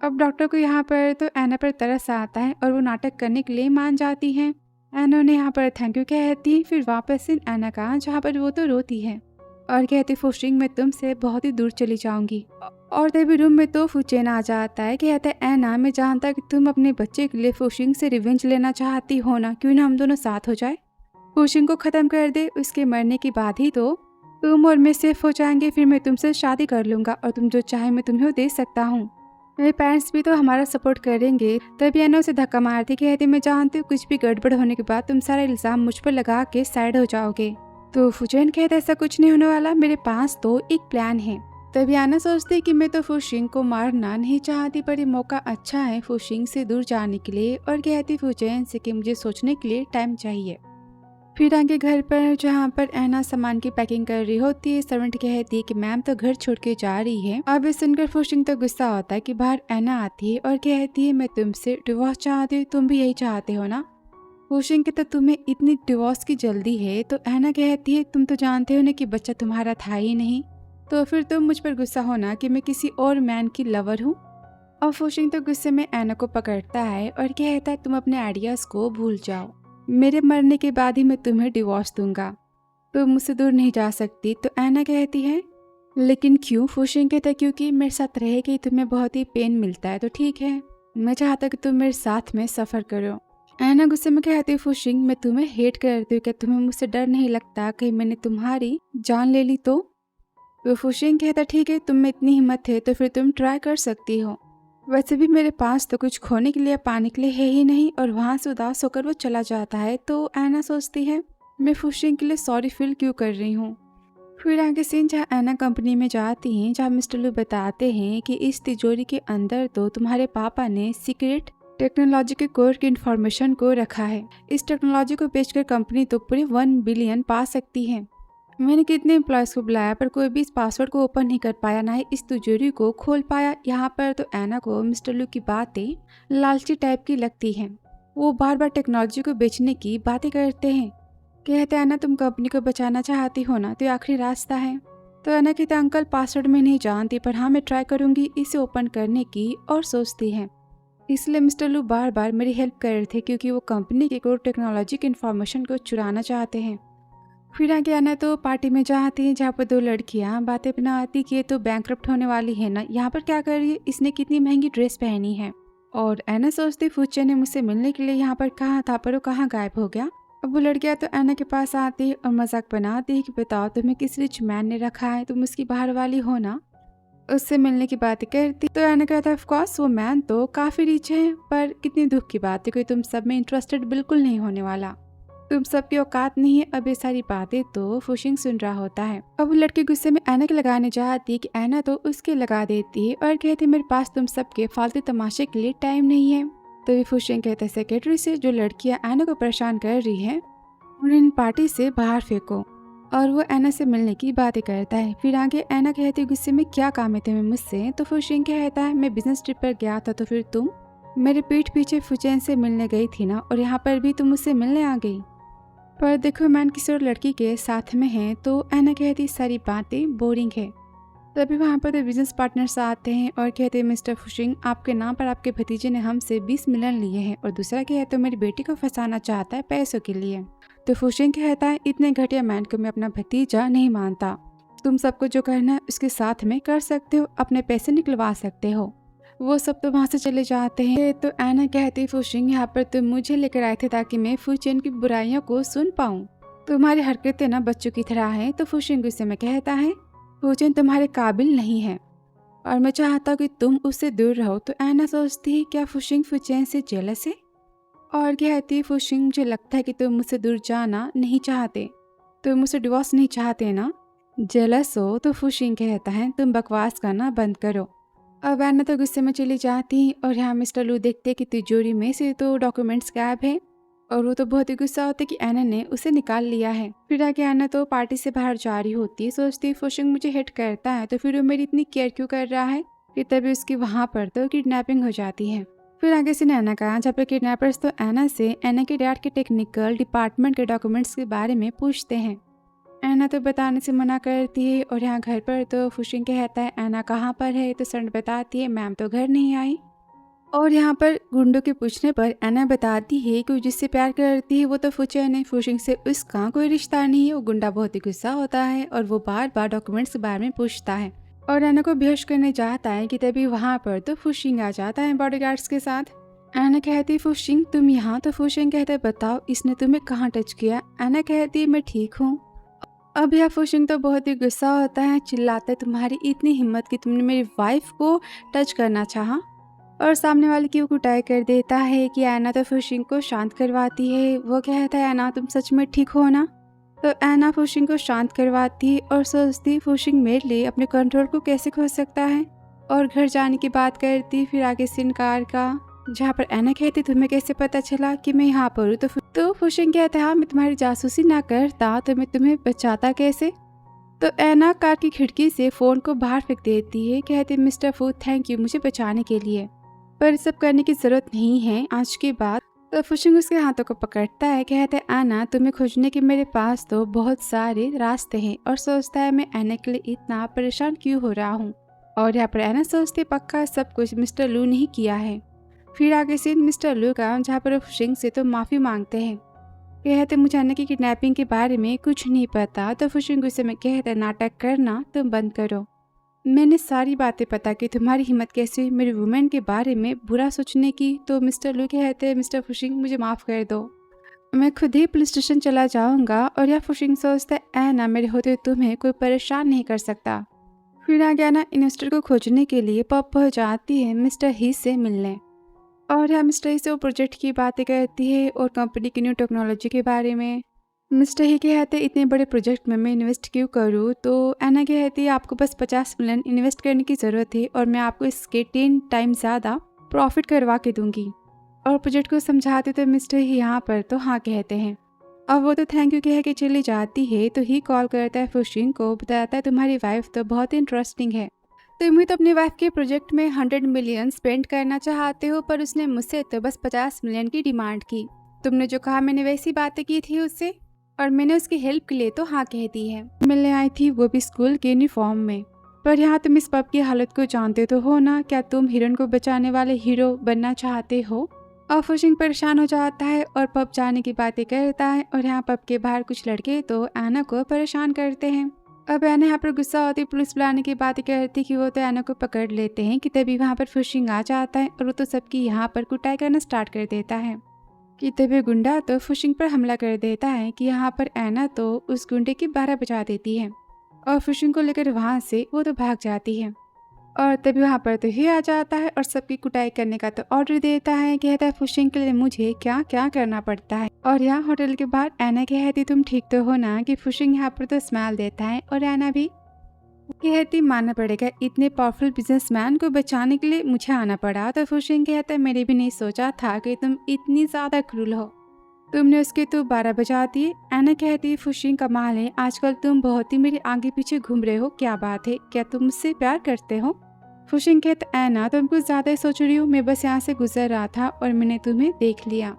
अब डॉक्टर को यहाँ पर तो एना पर तरस आता है और वो नाटक करने के लिए मान जाती हैं। एना ने यहाँ पर थैंक यू कहती, फिर वापस इन एना का जहाँ पर वो तो रोती है और कहती फुशिंग मैं तुमसे बहुत ही दूर चली जाऊंगी। और तभी रूम में तो फुचेन आ जाता है कहता है एना मैं जानता कि तुम अपने बच्चे के लिए फुशिंग से रिवेंज लेना चाहती हो ना, क्यों ना हम दोनों साथ हो जाए, फुशिंग को ख़त्म कर दे, उसके मरने के बाद ही तो तुम और मैं सेफ हो जाएंगे, फिर मैं तुमसे शादी कर लूँगा और तुम जो चाहे मैं तुम्हें दे सकता हूँ, मेरे पेरेंट्स भी तो हमारा सपोर्ट करेंगे। तभी एना उसे धक्का मारती कहती मैं जानती हूँ कुछ भी गड़बड़ होने के बाद तुम सारा इल्ज़ाम मुझ पर लगा के साइड हो जाओगे। तो फुचेन कहता ऐसा कुछ नहीं होने वाला, मेरे पास तो एक प्लान है। तभी एना सोचती कि मैं तो फुशिंग को मारना नहीं चाहती पर ये मौका अच्छा है फुशिंग से दूर जाने के लिए और कहती फुचेन से कि मुझे सोचने के लिए टाइम चाहिए। फिर आगे घर पर जहाँ पर एना सामान की पैकिंग कर रही होती है, सर्वेंट कहती है कि मैम तो घर छोड़ के जा रही है। अब सुनकर फुशिंग तो गुस्सा होता है कि बाहर एना आती है और कहती है मैं तुमसे डिवोर्स चाहती हूँ, तुम भी यही चाहते हो ना। फुशिंग के तो तुम्हें इतनी डिवोर्स की जल्दी है। तो एना कहती है तुम तो जानते हो ना कि बच्चा तुम्हारा था ही नहीं, तो फिर तुम मुझ पर गुस्सा होना कि मैं किसी और मैन की लवर हूँ। और फुशिंग तो गुस्से में एना को पकड़ता है और कहता है तुम अपने आइडियाज़ को भूल जाओ, मेरे मरने के बाद ही मैं तुम्हें डिवोर्स दूंगा, तुम मुझसे दूर नहीं जा सकती। तो एना कहती है लेकिन क्यों। फुशिंग कहता है क्योंकि मेरे साथ रह के तुम्हें बहुत ही पेन मिलता है, तो ठीक है मैं चाहता कि तुम मेरे साथ में सफ़र करो। एना गुस्से में कहती है फुशिंग मैं तुम्हें हेट करती हूँ, क्या तुम्हें मुझसे डर नहीं लगता कहीं मैंने तुम्हारी जान ले ली तो फुशिंग कहता ठीक है तुम में इतनी हिम्मत है तो फिर तुम ट्राई कर सकती हो, वैसे भी मेरे पास तो कुछ खोने के लिए पाने के लिए है ही नहीं। और वहाँ से उदास होकर वो चला जाता है। तो एना सोचती है मैं फुशिंग के लिए सॉरी फील क्यों कर रही हूँ। फिर आगे सीन जहाँ एना कंपनी में जाती हैं जहाँ मिस्टर लू बताते हैं कि इस तिजोरी के अंदर तो तुम्हारे पापा ने सीक्रेट टेक्नोलॉजी के कोर की इंफॉर्मेशन को रखा है। इस टेक्नोलॉजी को बेचकर कंपनी तो पूरे 1 बिलियन पा सकती है। मैंने कितने एम्प्लॉयज़ को बुलाया पर कोई भी इस पासवर्ड को ओपन नहीं कर पाया, ना ही इस तिजोरी को खोल पाया। यहाँ पर तो एना को मिस्टर लू की बातें लालची टाइप की लगती हैं। वो बार बार टेक्नोलॉजी को बेचने की बातें करते हैं। कहते हैं ना, तुम कंपनी को बचाना चाहती हो ना, तो ये आखिरी रास्ता है। तो एना कहते अंकल पासवर्ड मैं नहीं जानती, पर हाँ मैं ट्राई करूँगी इसे ओपन करने की, और सोचती है। इसलिए मिस्टर लू बार बार मेरी हेल्प कर रहे थे, क्योंकि वो कंपनी के कोर टेक्नोलॉजी की इन्फॉर्मेशन को चुराना चाहते हैं। फिर आगे आना तो पार्टी में जाती है, जहाँ पर 2 लड़कियाँ बातें बनाती कि ये तो बैंकरप्ट होने वाली है ना, यहाँ पर क्या कर रही है, इसने कितनी महंगी ड्रेस पहनी है। और एना सोचती फूचे ने मुझसे मिलने के लिए यहाँ पर कहा था, पर वो कहाँ गायब हो गया। अब वो लड़कियाँ तो एना के पास आती है और मजाक बनाती है कि बताओ तुम्हें किस रिच मैन ने रखा है, तुम उसकी बाहर वाली हो ना। उससे मिलने की बातें करती तो एना कहता है ऑफ कोर्स वो मैन तो काफ़ी रिच है, पर कितनी दुख की बात है, कोई तुम सब में इंटरेस्टेड बिल्कुल नहीं होने वाला। तुम सबकी औकात नहीं है। अब ये सारी बातें तो फुशिंग सुन रहा होता है। अब वो लड़की गुस्से में एना के लगाने चाहती है कि एना तो उसके लगा देती है और कहती है मेरे पास तुम सबके फालतू तमाशे के लिए टाइम नहीं है। तो ये फुशिंग कहते हैं सेक्रेटरी से, जो लड़कियां एना को परेशान कर रही है उन्हें इन पार्टी से बाहर फेंको। और वो एना से मिलने की बातें करता है। फिर आगे एना कहती है गुस्से में क्या काम है तुम्हें मुझसे। तो फुशिंग कहता है मैं बिजनेस ट्रिप पर गया था, तो फिर तुम मेरे पीठ पीछे फुचैन से मिलने गई थी ना, और यहाँ पर भी तुम मुझसे मिलने आ गई। पर देखो मैन किसी और लड़की के साथ में है। तो एना कहती सारी बातें बोरिंग है। तभी वहाँ पर तो बिजनेस पार्टनर्स आते हैं और कहते हैं मिस्टर फुशिंग आपके नाम पर आपके भतीजे ने हमसे 20 मिलियन लिए हैं, और दूसरा क्या है तो मेरी बेटी को फंसाना चाहता है पैसों के लिए। तो फुशिंग कहता है इतने घटिया मैन को मैं अपना भतीजा नहीं मानता। तुम सबको जो करना है उसके साथ में कर सकते हो, अपने पैसे निकलवा सकते हो। वो सब तो वहाँ से चले जाते हैं। तो एना कहती फुशिंग यहाँ पर तुम मुझे लेकर आए थे ताकि मैं फुचेन की बुराइयों को सुन पाऊँ। तुम्हारी हरकतें ना बच्चों की तरह हैं। तो फुशिंग गुस्से में कहता है फुचेन तुम्हारे काबिल नहीं है और मैं चाहता हूँ कि तुम उससे दूर रहो। तो एना सोचती है क्या फुशिंग फुचेन से जेलस है, और कहती फुशिंग मुझे लगता है कि तुम मुझसे दूर जाना नहीं चाहते, तुम मुझसे डिवोर्स नहीं चाहते ना। जेलस हो। तो फुशिंग कहता है तुम बकवास करना बंद करो। अब एना तो गुस्से में चली जाती और यहाँ मिस्टर लू देखते कि तिजोरी में से तो डॉक्यूमेंट्स गायब है, और वो तो बहुत ही गुस्सा होता है कि एना ने उसे निकाल लिया है। फिर आगे एना तो पार्टी से बाहर जा रही होती है, सोचती फुशिंग मुझे हिट करता है तो फिर वो मेरी इतनी केयर क्यों कर रहा है। कि तभी उसकी वहाँ पर तो किडनैपिंग हो जाती है। फिर आगे से एना का जहाँ पर किडनैपर्स तो एना से एना के डैड के टेक्निकल डिपार्टमेंट के डॉक्यूमेंट्स के बारे में पूछते हैं। एना तो बताने से मना करती है, और यहाँ घर पर तो फुशिंग कहता है एना कहाँ पर है। तो सन बताती है मैम तो घर नहीं आई। और यहाँ पर गुंडों के पूछने पर एना बताती है कि जिससे प्यार करती है वो तो फुचैन है, फुशिंग से उसका कोई रिश्ता नहीं है। वो गुंडा बहुत ही गुस्सा होता है और वो बार बार डॉक्यूमेंट्स के बारे में पूछता है और एना को बेहोश करने जाता है कि तभी वहाँ पर तो फुशिंग आ जाता है बॉडीगार्ड्स के साथ। एना कहती है फुशिंग तुम यहाँ। तो फुशिंग कहते है बताओ इसने तुम्हें कहाँ टच किया। एना कहती है मैं ठीक हूँ। अब यह फुशिंग तो बहुत ही गुस्सा होता है, चिल्लाता है तुम्हारी इतनी हिम्मत कि तुमने मेरी वाइफ को टच करना चाहा, और सामने वाले की वो कुटाई कर देता है कि एना तो फुशिंग को शांत करवाती है। वो कहता है एना तुम सच में ठीक हो ना। तो एना फुशिंग को शांत करवाती है और सोचती फुशिंग मेरे लिए अपने कंट्रोल को कैसे खो सकता है, और घर जाने की बात करती। फिर आगे सीन कार का जहाँ पर एना कहती तुम्हें कैसे पता चला कि मैं यहाँ पर हूँ। तो फुशिंग कहता है हाँ मैं तुम्हारी जासूसी ना करता तो मैं तुम्हें बचाता कैसे। तो एना कार की खिड़की से फोन को बाहर फेंक देती है। कहती मिस्टर फू थैंक यू मुझे बचाने के लिए, पर सब करने की जरूरत नहीं है आज के बाद। तो फुशिंग उसके हाथों को पकड़ता है। कहते हैं एना तुम्हें खोजने के मेरे पास तो बहुत सारे रास्ते हैं, और सोचता है मैं एना के लिए इतना परेशान क्यों हो रहा हूँ। और यहाँ पर एना सोचती पक्का सब कुछ मिस्टर लू ने ही किया है। फिर आगे सीन मिस्टर लू का जहाँ पर फुशिंग से तो माफ़ी मांगते हैं। कहते मुझे एना की किडनैपिंग के बारे में कुछ नहीं पता। तो फुशिंग गुस्से में कहते नाटक करना तुम बंद करो, मैंने सारी बातें पता कि तुम्हारी हिम्मत कैसे हुई मेरी वुमेन के बारे में बुरा सोचने की। तो मिस्टर लू कहते हैं मिस्टर फुशिंग मुझे माफ़ कर दो, मैं खुद ही पुलिस स्टेशन चला जाऊंगा। और यह फुशिंग सोचता है एना मेरे होते तुम्हें कोई परेशान नहीं कर सकता। फिर आगे एना इन्वेस्टर को खोजने के लिए पब पहुंच जाती है मिस्टर ही से मिलने, और यहाँ मिस्टर ही से वो प्रोजेक्ट की बातें कहती है और कंपनी की न्यू टेक्नोलॉजी के बारे में। मिस्टर ही कहते इतने बड़े प्रोजेक्ट में मैं इन्वेस्ट क्यों करूँ। तो एना कहती है आपको बस 50 मिलियन इन्वेस्ट करने की ज़रूरत है और मैं आपको इसके 10 टाइम ज़्यादा प्रॉफिट करवा के दूंगी। और प्रोजेक्ट को समझाते तो मिस्टर ही यहाँ पर तो हाँ कहते हैं। अब वो तो थैंक यू कह के चली जाती है तो ही कॉल करता है फुशिंग को, बताता है तुम्हारी वाइफ तो बहुत इंटरेस्टिंग है। तुम ही तो अपनी वाइफ के प्रोजेक्ट में 100 मिलियन स्पेंड करना चाहते हो, पर उसने मुझसे तो बस 50 मिलियन की डिमांड की। तुमने जो कहा मैंने वैसी बातें की थी उससे, और मैंने उसकी हेल्प के लिए तो हाँ कह दी है। मिलने आई थी वो भी स्कूल के यूनिफॉर्म में। पर यहाँ तुम इस पब की हालत को जानते तो हो ना, क्या तुम हीरोइन को बचाने वाले हीरो बनना चाहते हो? और फुशिंग परेशान हो जाता है और पब जाने की बातें करता है, और यहाँ पब के बाहर कुछ लड़के तो एना को परेशान करते हैं। अब एना यहाँ पर गुस्सा होती, पुलिस बुलाने की बातें करती कि वो तो एना को पकड़ लेते हैं कि तभी वहाँ पर फुशिंग आ जाता है और वो तो सबकी यहाँ पर कुटाई करना स्टार्ट कर देता है कि तभी गुंडा तो फुशिंग पर हमला कर देता है कि यहाँ पर एना तो उस गुंडे की 12 बजा देती है और फुशिंग को लेकर वहाँ से वो तो भाग जाती है। और तभी वहाँ पर तो ही आ जाता है और सबकी कुटाई करने का तो ऑर्डर देता है, कहता है फुशिंग के लिए मुझे क्या क्या करना पड़ता है। और यहाँ होटल के बाहर एना कहती तुम ठीक तो हो ना, कि फुशिंग यहाँ पर तो स्माइल देता है और एना भी कहती मानना पड़ेगा इतने पावरफुल बिजनेसमैन को बचाने के लिए मुझे आना पड़ा। तो फुशिंग कहता है मैंने भी नहीं सोचा था कि तुम इतनी ज़्यादा क्रूर हो, तुमने उसके तो 12 बजा दिए। एना कहती फुशिंग कमाल है, आजकल तुम बहुत ही मेरे आगे पीछे घूम रहे हो, क्या बात है, क्या तुम मुझसे प्यार करते हो? फुशिंग कहता एना तुम कुछ ज़्यादा ही सोच रही हो, मैं बस यहाँ से गुजर रहा था और मैंने तुम्हें देख लिया।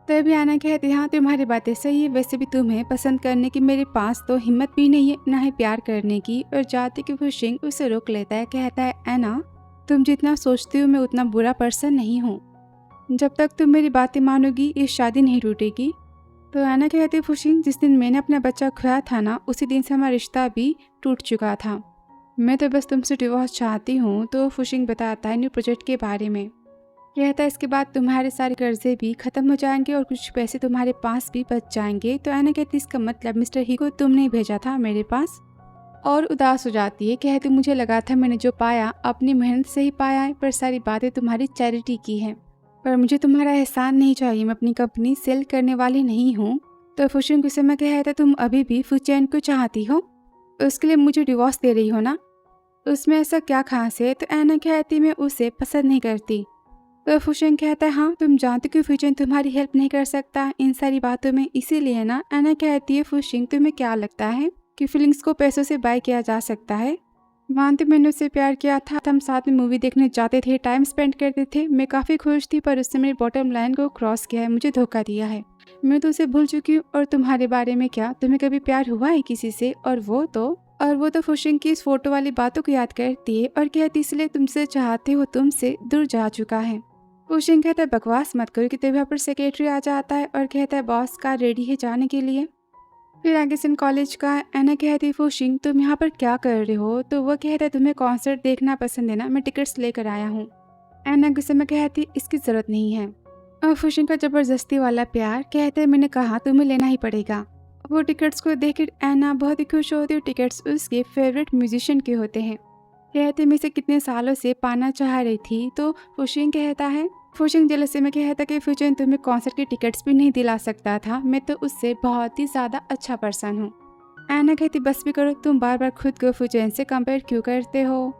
तभी एना कहती हाँ तुम्हारी बातें सही है, वैसे भी तुम्हें पसंद करने की मेरे पास तो हिम्मत भी नहीं है, ना ही प्यार करने की। और जाते कि फुशिंग उसे रोक लेता है, कहता है एना तुम जितना सोचती हो मैं उतना बुरा पर्सन नहीं हूँ, जब तक तुम मेरी बातें मानोगी ये शादी नहीं टूटेगी। तो एना कहती फुशिंग जिस दिन मैंने अपना बच्चा खोया था ना, उसी दिन से हमारा रिश्ता भी टूट चुका था, मैं तो बस तुमसे डिवोर्स चाहती हूँ। तो फुशिंग बताता है न्यू प्रोजेक्ट के बारे में, कहता है इसके बाद तुम्हारे सारे कर्जे भी खत्म हो जाएंगे और कुछ पैसे तुम्हारे पास भी बच जाएंगे। तो एना कहती इसका मतलब मिस्टर ही को तुमने भेजा था मेरे पास, और उदास हो जाती है, कहती मुझे लगा था मैंने जो पाया अपनी मेहनत से ही पाया है, पर सारी बातें तुम्हारी चैरिटी की है, पर मुझे तुम्हारा एहसान नहीं चाहिए, मैं अपनी कंपनी सेल करने वाली नहीं हूँ। तो फुशिंग गुस्से में कहता तुम अभी भी फुचैन को चाहती हो, उसके लिए मुझे डिवोर्स दे रही हो ना, उसमें ऐसा क्या खास है? तो एना कहती मैं उसे पसंद नहीं करती। तो फुशिंग कहता है हाँ तुम जानती कि फुचैन तुम्हारी हेल्प नहीं कर सकता इन सारी बातों में, इसीलिए ना। एना कहती है फुशिंग तुम्हें क्या लगता है कि फीलिंग्स को पैसों से बाय किया जा सकता है? मानते मैंने उससे प्यार किया था, हम साथ में मूवी देखने जाते थे, टाइम स्पेंड करते थे, मैं काफ़ी खुश थी, पर उसने मेरी बॉटम लाइन को क्रॉस किया है, मुझे धोखा दिया है, मैं तो उसे भूल चुकी हूँ। और तुम्हारे बारे में क्या, तुम्हें कभी प्यार हुआ है किसी से? और वो तो फुशिंग की इस फोटो वाली बातों को याद करती है और कहती इसलिए तुमसे चाहते हो, तुमसे दूर जा चुका है। फुशिंग कहता है बकवास मत करो, कि तभी वहाँ पर सेक्रेटरी आ जाता है और कहता है बॉस कार रेडी है जाने के लिए। फिर आगे सिन कॉलेज का। एना कहती फुशिंग तुम यहाँ पर क्या कर रहे हो? तो वो कहता है तुम्हें कॉन्सर्ट देखना पसंद है ना, मैं टिकट्स लेकर आया हूँ। एना गुस्से में कहती इसकी ज़रूरत नहीं है। और फुशिंग का ज़बरदस्ती वाला प्यार, कहते हैं मैंने कहा तुम्हें लेना ही पड़ेगा। वो टिकट्स को देखकर एना बहुत ही खुश होती है, टिकट्स उसके फेवरेट म्यूजिशियन के होते हैं, कहते मैं इसे कितने सालों से पाना चाह रही थी। तो फुशिंग जलसे में कहता कि फुचैन तुम्हें कॉन्सर्ट के टिकट्स भी नहीं दिला सकता था, मैं तो उससे बहुत ही ज़्यादा अच्छा पर्सन हूँ। एना कहती बस भी करो, तुम बार बार खुद को फुचैन से कंपेयर क्यों करते हो?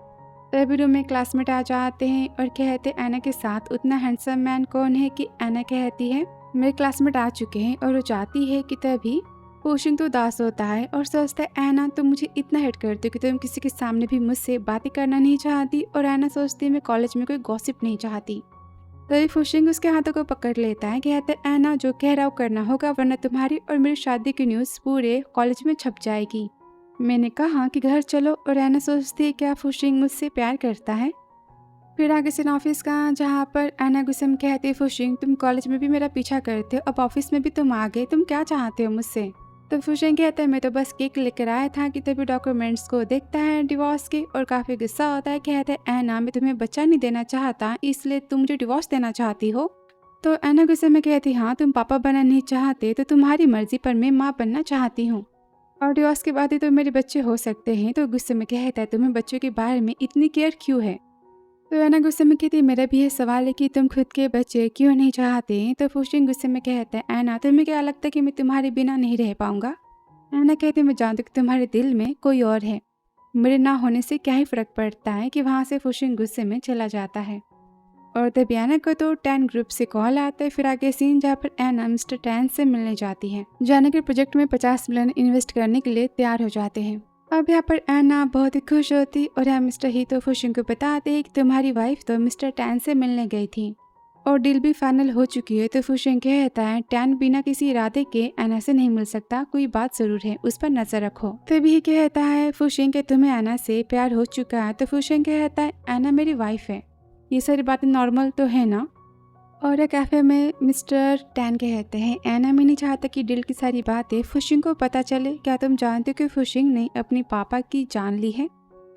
तभी रूम में क्लासमेट आ जाते हैं और कहते एना के साथ उतना हैंडसम मैन कौन है? कि एना कहती है मेरे क्लासमेट आ चुके हैं, और वो चाहती है कि तभी फुशिंग तो उदास होता है और सोचता है एना तुम मुझे इतना हेट करती हो कि तुम किसी के सामने भी मुझसे बातें करना नहीं चाहती। और एना सोचती है मैं कॉलेज में कोई गॉसिप नहीं चाहती। तभी फुशिंग उसके हाथों को पकड़ लेता है, कहता है एना जो कह रहा हो करना होगा, वरना तुम्हारी और मेरी शादी की न्यूज़ पूरे कॉलेज में छप जाएगी। मैंने कहा कि घर चलो। और एना सोचती है क्या फुशिंग मुझसे प्यार करता है? फिर आगे से ऑफिस का, जहाँ पर एना गुस्से में कहती है फुशिंग तुम कॉलेज में भी मेरा पीछा करते हो, अब ऑफिस में भी तुम आ गए, तुम क्या चाहते हो मुझसे? तो फुशिंग कहता है मैं तो बस केक लेकर आया था। कि तभी डॉक्यूमेंट्स को देखता है डिवोर्स के और काफ़ी गुस्सा होता है, कहता है एना मैं तुम्हें बच्चा नहीं देना चाहता, इसलिए तुम मुझे डिवोर्स देना चाहती हो? तो एना गुस्से में कहती हाँ तुम पापा बनना नहीं चाहते तो तुम्हारी मर्जी, पर मैं माँ बनना चाहती हूँ, और डिवोर्स के बाद ही तो मेरे बच्चे हो सकते हैं। तो गुस्से में कहता है तुम्हें बच्चों के बारे में इतनी केयर क्यों है? तो एना गुस्से में कहती मेरा भी ये सवाल है कि तुम खुद के बच्चे क्यों नहीं चाहते? तो फुशिंग गुस्से में कहता है एना तुम्हें क्या लगता है कि मैं तुम्हारे बिना नहीं रह पाऊंगा? एना कहती मैं जानती हूँ कि तुम्हारे दिल में कोई और है, मेरे ना होने से क्या ही फर्क पड़ता है? कि वहाँ से फुशिंग गुस्से में चला जाता है। और तभी एना को तो टैन ग्रुप से कॉल आता है। फिर आगे सीन जहाँ पर एना मिस्टर टैन से मिलने जाती है। जाने के प्रोजेक्ट में 50 मिलियन इन्वेस्ट करने के लिए तैयार हो जाते हैं। अब यहाँ पर एना बहुत ही खुश होती और यहाँ मिस्टर ही तो फुशिंग को बताते हैं कि तुम्हारी वाइफ तो मिस्टर टैन से मिलने गई थी और डील भी फाइनल हो चुकी है। तो फुशिंग कहता है टैन बिना किसी इरादे के एना से नहीं मिल सकता, कोई बात जरूर है, उस पर नजर रखो। तभी कहता है फुशिंग के तुम्हें एना से प्यार हो चुका है। तो फुशिंग कहता है एना मेरी वाइफ है, ये सारी बातें नॉर्मल तो है ना। और कैफे में मिस्टर टैन कहते हैं एना मैं नहीं चाहता कि डील की सारी बातें फुशिंग को पता चले। क्या तुम जानते हो कि फुशिंग ने अपनी पापा की जान ली है।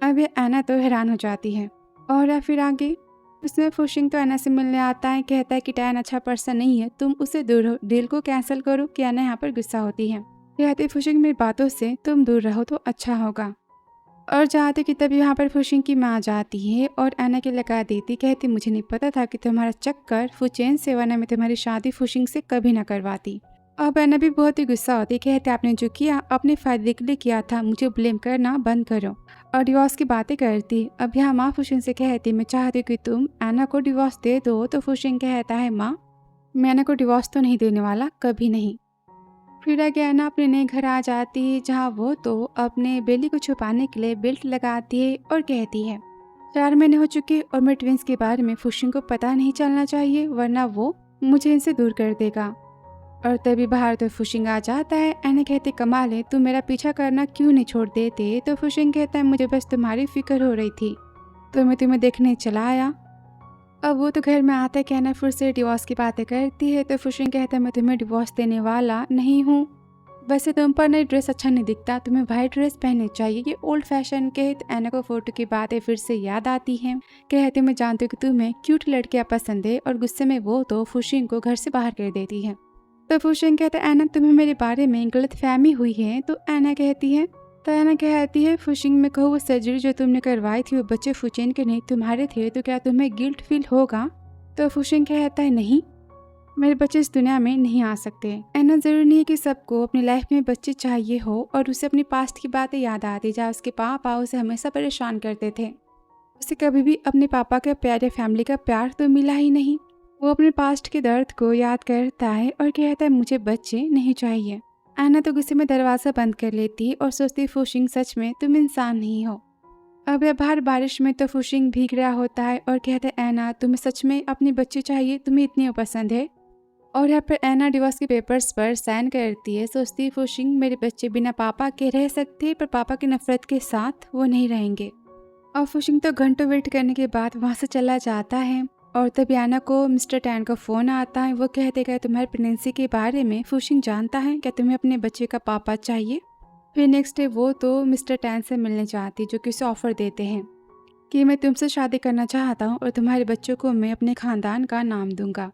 अब ये एना तो हैरान हो जाती है। और फिर आगे उसमें फुशिंग तो एना से मिलने आता है, कहता है कि टैन अच्छा पर्सन नहीं है, तुम उससे दूर हो, डील को कैंसिल करो। कि एना यहाँ पर गुस्सा होती है, कहती फुशिंग मेरी बातों से तुम दूर रहो तो अच्छा होगा। और चाहते कि तभी यहाँ पर फुशिंग की माँ जाती है और एना के लगा देती, कहती मुझे नहीं पता था कि तुम्हारा चक्कर फुचेन से, वरना मैं तुम्हारी शादी फुशिंग से कभी ना करवाती। अब एना भी बहुत ही गुस्सा होती, कहते आपने जो किया अपने फायदे के लिए किया था, मुझे ब्लेम करना बंद करो। और डिवोर्स की बातें करती। अब यहाँ माँ फुशिंग से कहती मैं चाहती हूँ कि तुम एना को डिवोर्स दे दो। तो फुशिंग कहता है माँ मैं एना को डिवोर्स तो नहीं देने वाला, कभी नहीं। फिर आगे एना अपने नए घर आ जाती है जहाँ वो तो अपने बेली को छुपाने के लिए बेल्ट लगाती है और कहती है 4 महीने हो चुके और मैं ट्विंस के बारे में फुशिंग को पता नहीं चलना चाहिए, वरना वो मुझे इनसे दूर कर देगा। और तभी बाहर तो फुशिंग आ जाता है। एना कहते कमाल है, तुम मेरा पीछा करना क्यों नहीं छोड़ देते। तो फुशिंग कहता है मुझे बस तुम्हारी फिक्र हो रही थी तो मैं तुम्हें देखने चला आया। अब वो तो घर में आता है कि एना फिर से डिवोर्स की बातें करती है। तो फुशिंग कहता है मैं तुम्हें डिवोर्स देने वाला नहीं हूँ, वैसे तुम पर नई ड्रेस अच्छा नहीं दिखता, तुम्हें वाइट ड्रेस पहननी चाहिए, ये ओल्ड फैशन के। तो एना को फोटो की बातें फिर से याद आती हैं, कहते मैं जानती हूँ कि तुम्हें क्यूट लड़कियां पसंद है। और गुस्से में वो तो फुशिंग को घर से बाहर कर देती है। तो फुशिंग कहता है एना तुम्हें मेरे बारे में गलत फहमी हुई है। तो एना कहती है फुशिंग में कहो वो सर्जरी जो तुमने करवाई थी वो बच्चे फुचेन के नहीं तुम्हारे थे, तो क्या तुम्हें गिल्ट फील होगा। तो फुशिंग कहता है नहीं, मेरे बच्चे इस दुनिया में नहीं आ सकते। एना जरूरी नहीं है कि सबको अपनी लाइफ में बच्चे चाहिए हो। और उसे अपनी पास्ट की बातें याद आती जहाँ उसके पापा उसे हमेशा परेशान करते थे। उसे कभी भी अपने पापा का प्यार या फैमिली का प्यार तो मिला ही नहीं। वो अपने पास्ट के दर्द को याद करता है और कहता है मुझे बच्चे नहीं चाहिए। एना तो गुस्से में दरवाजा बंद कर लेती है और सोचती फुशिंग सच में तुम इंसान नहीं हो। अब बाहर बारिश में तो फुशिंग भीग रहा होता है और कहता है एना तुम्हें सच में अपने बच्चे चाहिए, तुम्हें इतनी पसंद है। और यहाँ पर एना डिवोर्स के पेपर्स पर साइन करती है। सोचती फुशिंग मेरे बच्चे बिना पापा के रह सकते, पर पापा की नफरत के साथ वो नहीं रहेंगे। और फुशिंग तो घंटों वेट करने के बाद वहाँ से चला जाता है। और तभी एना को मिस्टर टैन का फ़ोन आता है। वो कहते हैं तुम्हारी प्रेगनेंसी के बारे में फुशिंग जानता है, क्या तुम्हें अपने बच्चे का पापा चाहिए। फिर नेक्स्ट डे वो तो मिस्टर टैन से मिलने जाती, जो कि उसे ऑफर देते हैं कि मैं तुमसे शादी करना चाहता हूँ और तुम्हारे बच्चों को मैं अपने खानदान का नाम दूंगा।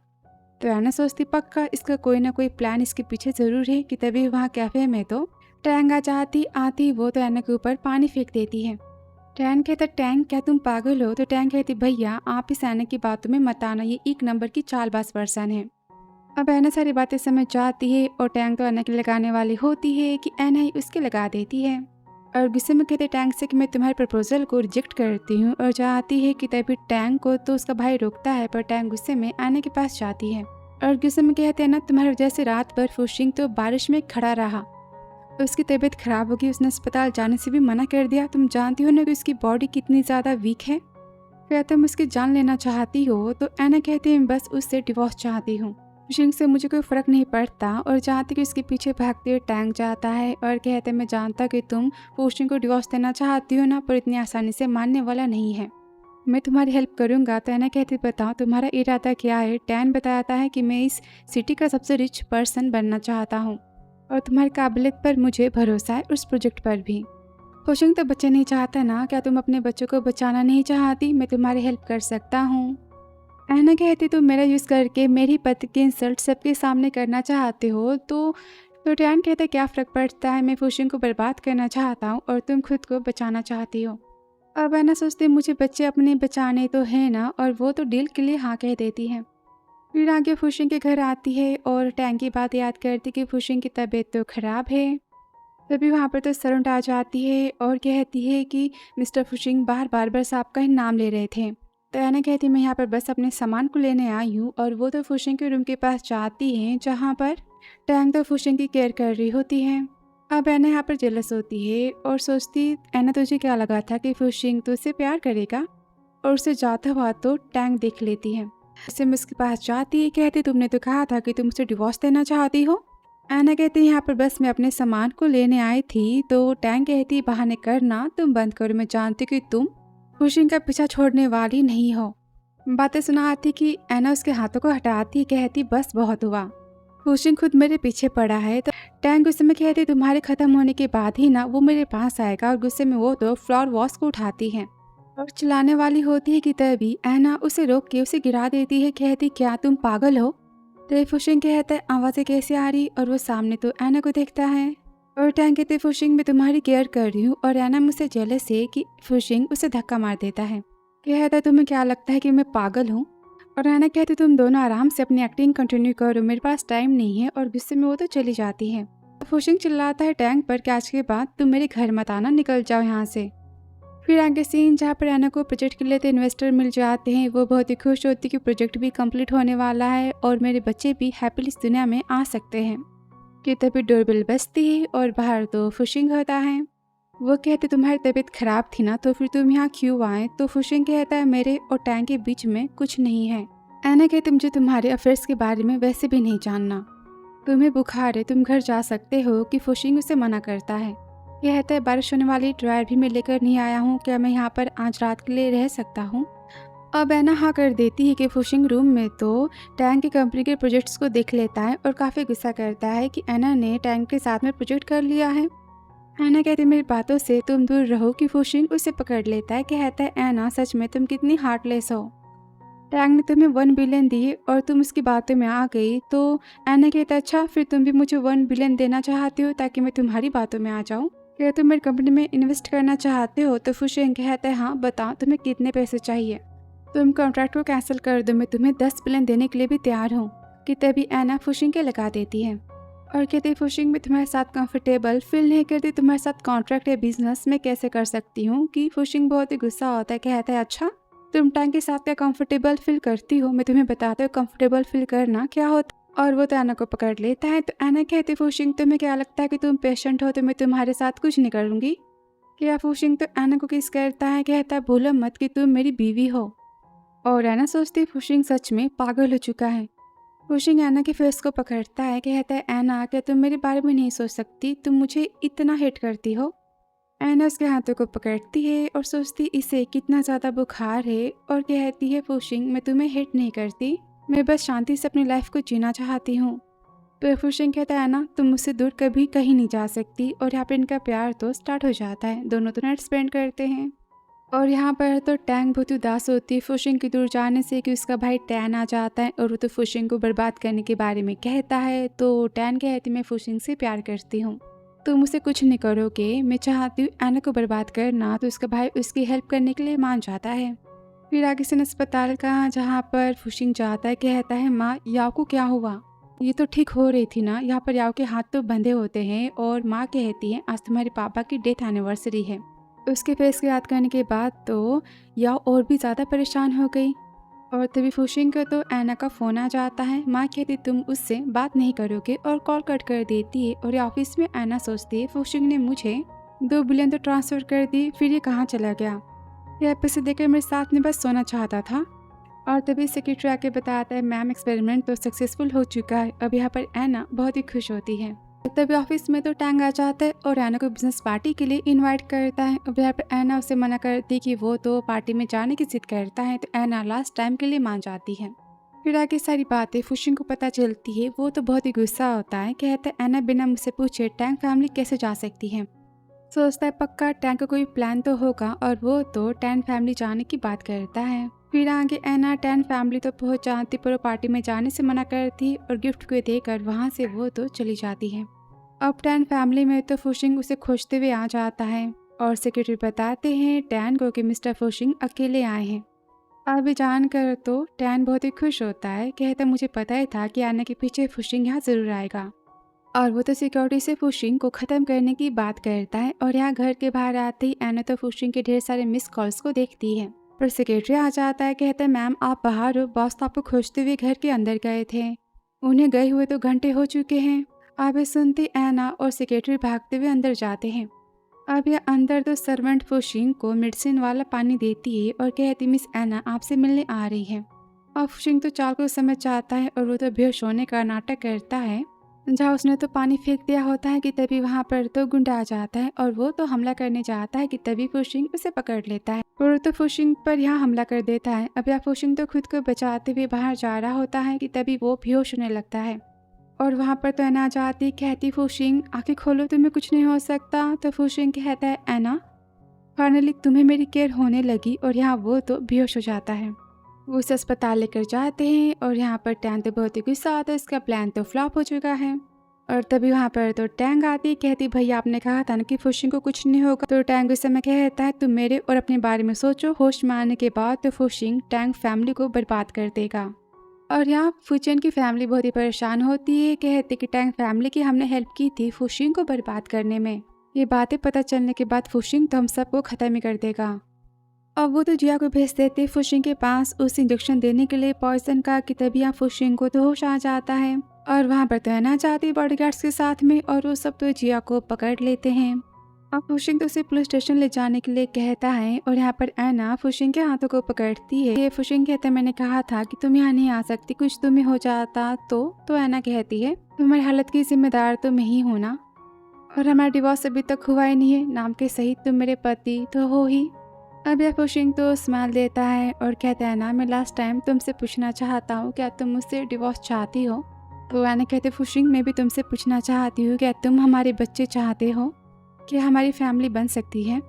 तो एना सोचती पक्का इसका कोई ना कोई प्लान इसके पीछे ज़रूर है। कि तभी वहाँ कैफे में तो टैंग आ आती वो तो एना के ऊपर पानी फेंक देती है। टैंग कहता टैंग क्या तुम पागल हो। तो टैंग कहती भैया आप इस एना की बातों में मत आना, ये 1 नंबर की चालबाज पर्सन है। अब एना सारी बातें समझ जाती है और टैंग तो एना के लगाने वाली होती है कि एना ही उसके लगा देती है। और गुस्से में कहते टैंग से कि मैं तुम्हारे प्रपोजल को रिजेक्ट करती हूँ और चाहती है कि तभी टैंग को तो उसका भाई रोकता है। पर टैंग गुस्से में एना के पास जाती है और गुस्से में कहते हैं ना तुम्हारी वजह से रात भर फुशिंग तो बारिश में खड़ा रहा, उसकी तबीयत खराब होगी, उसने अस्पताल जाने से भी मना कर दिया। तुम जानती हो ना कि उसकी बॉडी कितनी ज़्यादा वीक है, क्या तुम उसकी जान लेना चाहती हो। तो एना कहती है बस उससे डिवोर्स चाहती हूँ, फुशिंग से मुझे कोई फ़र्क नहीं पड़ता। और चाहती कि उसके पीछे भागते हुए टैंग जाता है और कहते मैं जानता कि तुम फुशिंग को डिवोर्स देना चाहती हो ना, पर इतनी आसानी से मानने वाला नहीं है, मैं तुम्हारी हेल्प करूंगा। तो एना कहती बताओ तुम्हारा इरादा क्या है। टैन बताता है कि मैं इस सिटी का सबसे रिच पर्सन बनना चाहता हूँ और तुम्हारी काबिलियत पर मुझे भरोसा है, उस प्रोजेक्ट पर भी। फुशिंग तो बच्चे नहीं चाहता ना, क्या तुम अपने बच्चों को बचाना नहीं चाहती, मैं तुम्हारी हेल्प कर सकता हूँ। एना कहती तुम मेरा यूज़ करके मेरी पति की इंसल्ट सबके सामने करना चाहते हो। तो टैन कहता क्या फ़र्क पड़ता है, मैं फुशिंग को बर्बाद करना चाहता हूँ और तुम खुद को बचाना चाहती हो। अब एना सोचती मुझे बच्चे अपने बचाने तो है ना, और वो तो डील के लिए हाँ कह देती है। फिर आगे फुशिंग के घर आती है और टैंग की बात याद करती कि फुशिंग की तबीयत तो खराब है। तभी वहाँ पर तो सरुण आ जाती है और कहती है कि मिस्टर फुशिंग बार बार बस आपका ही नाम ले रहे थे। तो एना कहती मैं यहाँ पर बस अपने सामान को लेने आई हूँ और वो तो फुशिंग के रूम के पास जाती हैं जहाँ पर टैंग तो फुशिंग की केयर कर रही होती है। अब एना यहाँ पर जेलस होती है और सोचती एना तुझे क्या लगा था कि फुशिंग तुझसे प्यार करेगा, और उसे जाता हुआ तो टैंग देख लेती है। उसे उसके पास जाती है, कहती तुमने तो कहा था कि तुम उसे डिवोर्स देना चाहती हो। एना कहती यहाँ पर बस मैं अपने सामान को लेने आई थी। तो टैंग कहती बहाने करना तुम बंद करो, मैं जानती कि तुम फुशिंग का पीछा छोड़ने वाली नहीं हो। बातें सुनाती कि एना उसके हाथों को हटाती, कहती बस बहुत हुआ, फुशिंग खुद मेरे पीछे पड़ा है। तो टैंग गुस्से में कहती तुम्हारे खत्म होने के बाद ही ना वो मेरे पास आएगा, और गुस्से में वो तो फ्लावर वॉश को उठाती है और चिल्लाने वाली होती है कि तभी एना उसे रोक के उसे गिरा देती है, कहती क्या तुम पागल हो। तो फुशिंग कहता है आवाज़ें कैसे आ रही, और वो सामने तो एना को देखता है और टैंग कहते फुशिंग मैं तुम्हारी केयर कर रही हूँ, और एना मुझसे जेलस है कि फुशिंग उसे धक्का मार देता है। कहता है तुम्हें क्या लगता है कि मैं पागल हूँ, और एना कहती तुम दोनों आराम से अपनी एक्टिंग कंटिन्यू करो, मेरे पास टाइम नहीं है, और गुस्से में वो तो चली जाती है। फुशिंग चिल्लाता है टैंग पर कि आज के बाद तुम मेरे घर मत आना, निकल जाओ यहाँ से। फिर आगे सीन जहाँ पर एना को प्रोजेक्ट के लिए तो इन्वेस्टर मिल जाते हैं। वो बहुत ही खुश होती है कि प्रोजेक्ट भी कंप्लीट होने वाला है और मेरे बच्चे भी हैप्पीली इस दुनिया में आ सकते हैं। कि तभी डोरबेल बजती है और बाहर तो फुशिंग होता है। वो कहते तुम्हारी तबीयत खराब थी ना, तो फिर तुम यहाँ क्यों आए। तो फुशिंग कहता है मेरे और टैंग के बीच में कुछ नहीं है। एना कहती मुझे तुम्हारे अफेयर्स के बारे में वैसे भी नहीं जानना, तुम्हें बुखार है, तुम घर जा सकते हो। कि फुशिंग उसे मना करता है, कहता है बारिश होने वाली ड्रायर भी मैं लेकर नहीं आया हूँ, क्या मैं यहाँ पर आज रात के लिए रह सकता हूँ। अब एना हाँ कर देती है कि फुशिंग रूम में तो टैंग की कंपनी के प्रोजेक्ट्स को देख लेता है और काफ़ी गुस्सा करता है कि एना ने टैंग के साथ में प्रोजेक्ट कर लिया है। एना कहती मेरी बातों से तुम दूर रहो। कि फुशिंग उसे पकड़ लेता है, कहता है एना सच में तुम कितनी हार्टलेस हो, टैंग ने तुम्हें 1 बिलियन दिए और तुम उसकी बातों में आ गई। तो एना कहता अच्छा फिर तुम भी मुझे 1 बिलियन देना चाहती हो ताकि मैं तुम्हारी बातों में आ जाऊँ, क्या तुम मेरी कंपनी में इन्वेस्ट करना चाहते हो। तो फुशिंग कहता है हाँ बताओ तुम्हें कितने पैसे चाहिए, तुम कॉन्ट्रैक्ट को कैंसिल कर दो, मैं तुम्हें 10 बिलियन देने के लिए भी तैयार हूँ। कि तभी एना फुशिंग के लगा देती है और कहती फुशिंग मैं तुम्हारे साथ कंफर्टेबल फील नहीं करती, तुम्हारे साथ कॉन्ट्रैक्ट या बिजनेस में कैसे कर सकती हूँ। कि फुशिंग बहुत ही गुस्सा होता है, कहता है अच्छा तुम टैंग के साथ क्या कंफर्टेबल फील करती हो, मैं तुम्हें बताता हूँ कंफर्टेबल फील करना क्या होता। और वो तो एना को पकड़ लेता है। तो एना कहती फुशिंग तुम्हें क्या लगता है कि तुम पेशेंट हो, तो मैं तुम्हारे साथ कुछ नहीं करूँगी। क्या फुशिंग तो एना को किस करता है, कहता है भूलो मत कि तुम मेरी बीवी हो। और एना सोचती फुशिंग सच में पागल हो चुका है। फुशिंग एना के फेस को पकड़ता है, कहता है एना क्या तुम मेरे बारे में नहीं सोच सकती, तुम मुझे इतना हेट करती हो। एना उसके हाथों को पकड़ती है और सोचती इसे कितना ज़्यादा बुखार है, और कहती है फुशिंग मैं तुम्हें हेट नहीं करती, मैं बस शांति से अपनी लाइफ को जीना चाहती हूँ। तो फुशिंग कहता है एना तुम मुझसे दूर कभी कहीं नहीं जा सकती। और यहाँ पर इनका प्यार तो स्टार्ट हो जाता है, दोनों तो नाइट स्पेंड करते हैं। और यहाँ पर तो टैंग बहुत उदास होती है फुशिंग के दूर जाने से कि उसका भाई टैन आ जाता है और वो तो फुशिंग को बर्बाद करने के बारे में कहता है। तो टैन कहती मैं फुशिंग से प्यार करती हूँ, तुम मुझसे कुछ नहीं करोगे, मैं चाहती हूँ एना को बर्बाद करना। तो उसका भाई उसकी हेल्प करने के लिए मान जाता है। फिर आगे से अस्पताल का जहाँ पर फुशिंग जाता है, कहता है माँ याओ को क्या हुआ, ये तो ठीक हो रही थी ना। यहाँ पर याओ के हाथ तो बंधे होते हैं और माँ कहती है आज तुम्हारे पापा की डेथ एनिवर्सरी है। उसके फेस को याद करने के बाद तो याओ और भी ज़्यादा परेशान हो गई। और तभी फुशिंग को तो एना का फ़ोन आ जाता है, माँ कहती तुम उससे बात नहीं करोगे और कॉल कट कर देती है। और ऑफिस में एना सोचती है फुशिंग ने मुझे 2 बिलियन तो ट्रांसफ़र कर दी, फिर ये कहाँ चला गया, ये पैसे देकर मेरे साथ में बस सोना चाहता था। और तभी सेक्रेटरी आके बताता है मैम एक्सपेरिमेंट तो सक्सेसफुल हो चुका है। अब यहाँ पर एना बहुत ही खुश होती है। तभी ऑफिस में तो टैंग आ जाता है और एना को बिजनेस पार्टी के लिए इनवाइट करता है। अब यहाँ पर एना उसे मना करती कि वो तो पार्टी में जाने की जिद करता है। तो एना लास्ट टाइम के लिए मान जाती है। फिर आगे सारी बातें फुशिंग को पता चलती है, वो तो बहुत ही गुस्सा होता है, कहता है एना बिना मुझसे पूछे टैंग फैमिली कैसे जा सकती है। सोचता है पक्का टैंग का कोई प्लान तो होगा और वो तो टैंग फैमिली जाने की बात करता है। फिर आगे एना टैंग फैमिली तो पहुंच जाती पर पार्टी में जाने से मना करती और गिफ्ट को देकर वहां से वो तो चली जाती है। अब टैन फैमिली में तो फुशिंग उसे खोजते हुए आ जाता है और सेक्रेटरी बताते हैं टैन को कि मिस्टर फुशिंग अकेले आए हैं। अभी जानकर तो टैन बहुत ही खुश होता है, कहता मुझे पता ही था कि आने के पीछे फुशिंग यहाँ ज़रूर आएगा। और वो तो सिक्योरिटी से फुशिंग को ख़त्म करने की बात करता है। और यहाँ घर के बाहर आते ही एना तो फुशिंग के ढेर सारे मिस कॉल्स को देखती है। पर सेक्रेटरी आ जाता है, कहता है मैम आप बाहर हो, बॉस तो आपको खोजते हुए घर के अंदर गए थे, उन्हें गए हुए तो घंटे हो चुके हैं। अब ये सुनते एना और सेक्रेटरी भागते हुए अंदर जाते हैं। अब यह अंदर तो सर्वेंट फुशिंग को मेडिसिन वाला पानी देती है और कहती मिस एना आपसे मिलने आ रही है। अब फुशिंग तो चाल को समझ जाता है और वो तो बेहोश होने का नाटक करता है। जहाँ उसने तो पानी फेंक दिया होता है कि तभी वहाँ पर तो गुंडा आ जाता है और वो तो हमला करने जाता है कि तभी फुशिंग उसे पकड़ लेता है और तो फुशिंग पर यहाँ हमला कर देता है। अब यह फुशिंग तो खुद को बचाते हुए बाहर जा रहा होता है कि तभी वो बेहोश होने लगता है और वहाँ पर तो एना जाती, कहती फुशिंग आंखें खोलो, तुम्हें कुछ नहीं हो सकता। तो फुशिंग कहता है एना फाइनली तुम्हें मेरी केयर होने लगी और यहाँ वो तो बेहोश हो जाता है। वो उसे अस्पताल लेकर जाते हैं और यहाँ पर टैंग तो बहुत ही गुस्सा आता है, इसका प्लान तो फ्लॉप हो चुका है। और तभी वहाँ पर तो टैंग आती, कहती भैया आपने कहा था ना कि फुशिंग को कुछ नहीं होगा। तो टैंग उस समय कहता है तुम मेरे और अपने बारे में सोचो, होश में आने के बाद तो फुशिंग टैंग फैमिली को बर्बाद कर देगा। और यहाँ फुचेन की फैमिली बहुत ही परेशान होती है, कहते कि टैंग फैमिली की हमने हेल्प की थी फुशिंग को बर्बाद करने में, ये बातें पता चलने के बाद फुशिंग तो हम सबको खत्म ही कर देगा। अब वो तो जिया को भेज देते फुशिंग के पास उस इंजेक्शन देने के लिए पॉइजन का कि तभी यहाँ फुशिंग को तो होश आ जाता है और वहाँ पर तो एना जाती बॉडीगार्ड्स के साथ में और वो सब तो जिया को पकड़ लेते हैं। अब फुशिंग तो उसे पुलिस स्टेशन ले जाने के लिए कहता है और यहाँ पर एना फुशिंग के हाथों को पकड़ती है। ये फुशिंग कहते हैं मैंने कहा था कि तुम यहाँ नहीं आ सकती, कुछ तुम्हें हो जाता तो एना कहती है तुम्हारी हालत की जिम्मेदार तो मैं ही हूँ ना, और हमारा डिवोर्स अभी तक हुआ ही नहीं है, नाम के सहित तुम मेरे पति तो हो ही। अब यह फुशिंग तो स्माइल देता है और कहता है ना मैं लास्ट टाइम तुमसे पूछना चाहता हूँ क्या तुम मुझसे डिवोर्स चाहती हो। तो एना कहते फुशिंग मैं भी तुमसे पूछना चाहती हूँ क्या तुम हमारे बच्चे चाहते हो, क्या हमारी फैमिली बन सकती है।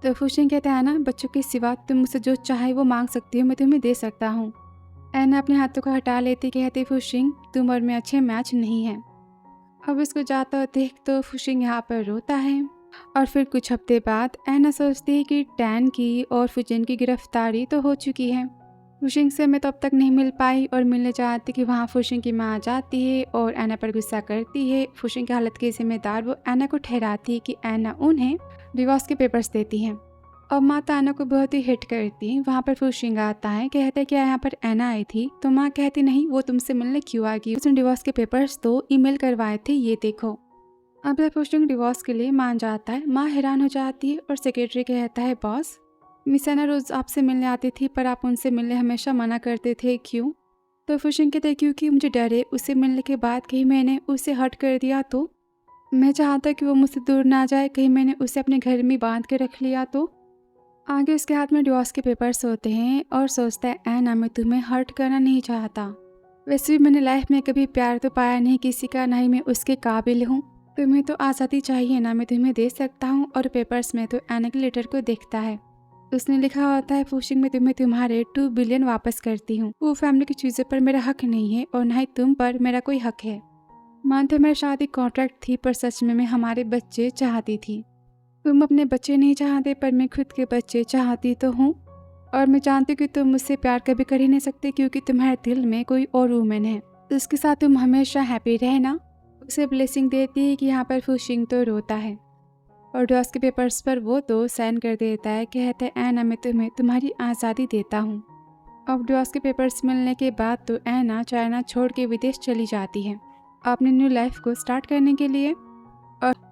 तो फुशिंग कहता है ना बच्चों के सिवा तुम मुझसे जो चाहे वो मांग सकती हो, मैं तुम्हें दे सकता हूँ। एना अपने हाथों को हटा लेती, कहती फुशिंग तुम और मैं अच्छे मैच नहीं है। अब इसको जाता हुआ देख तो फुशिंग यहाँ पर रोता है। और फिर कुछ हफ्ते बाद एना सोचती है कि टैन की और फुजिन की गिरफ्तारी तो हो चुकी है। फुशिंग से मैं तो अब तक नहीं मिल पाई और मिलने जाती कि वहाँ फुशिंग की माँ आ जाती है और एना पर गुस्सा करती है। फुशिंग की हालत की जिम्मेदार वो एना को ठहराती है कि एना उन्हें डिवोर्स के पेपर्स देती है। और माँ तो एना को बहुत ही हिट करती है। वहाँ पर फुशिंग आता है, कहता है क्या यहाँ पर एना आई थी। तो माँ कहती नहीं, वो तुमसे मिलने क्यों आ गई, उसने डिवोर्स के पेपर्स तो ईमेल करवाए थे, ये देखो। अब जब फुशिंग डिवोर्स के लिए मान जाता है, माँ हैरान हो जाती है और सेक्रेटरी कहता है बॉस मिस एना रोज आपसे मिलने आती थी पर आप उनसे मिलने हमेशा मना करते थे, क्यों। तो फुशिंग कहते हैं क्योंकि मुझे डर है उससे मिलने के बाद कहीं मैंने उसे हर्ट कर दिया तो, मैं चाहता कि वो मुझसे दूर ना जाए, कहीं मैंने उसे अपने घर में बांध के रख लिया तो। आगे उसके हाथ में डिवोर्स के पेपर्स होते हैं और सोचता है एना मैं तुम्हें हर्ट करना नहीं चाहता, वैसे भी मैंने लाइफ में कभी प्यार तो पाया नहीं किसी का, ना ही मैं उसके काबिल हूँ, तुम्हें तो आज़ादी चाहिए ना, मैं तुम्हें दे सकता हूँ। और पेपर्स में तो एना के लेटर को देखता है, उसने लिखा होता है फुशिंग में तुम्हें तुम्हारे 2 बिलियन वापस करती हूँ, वो फैमिली की चीज़ों पर मेरा हक नहीं है और ना ही तुम पर मेरा कोई हक है। मानते मेरी शादी कॉन्ट्रैक्ट थी पर सच में मैं हमारे बच्चे चाहती थी, तुम अपने बच्चे नहीं चाहते पर मैं खुद के बच्चे चाहती तो हूँ और मैं जानती हूँ कि तुम मुझसे प्यार कभी कर ही नहीं सकते क्योंकि तुम्हारे दिल में कोई और वूमेन है, उसके साथ तुम हमेशा हैप्पी रहना। उसे ब्लेसिंग देती है कि यहाँ पर फुशिंग तो रोता है और डिवोर्स के पेपर्स पर वो तो साइन कर देता है, कहता है एना मैं तुम्हें तुम्हारी आज़ादी देता हूँ। अब डिवोर्स के पेपर्स मिलने के बाद तो एना चाइना छोड़ के विदेश चली जाती है अपनी न्यू लाइफ को स्टार्ट करने के लिए।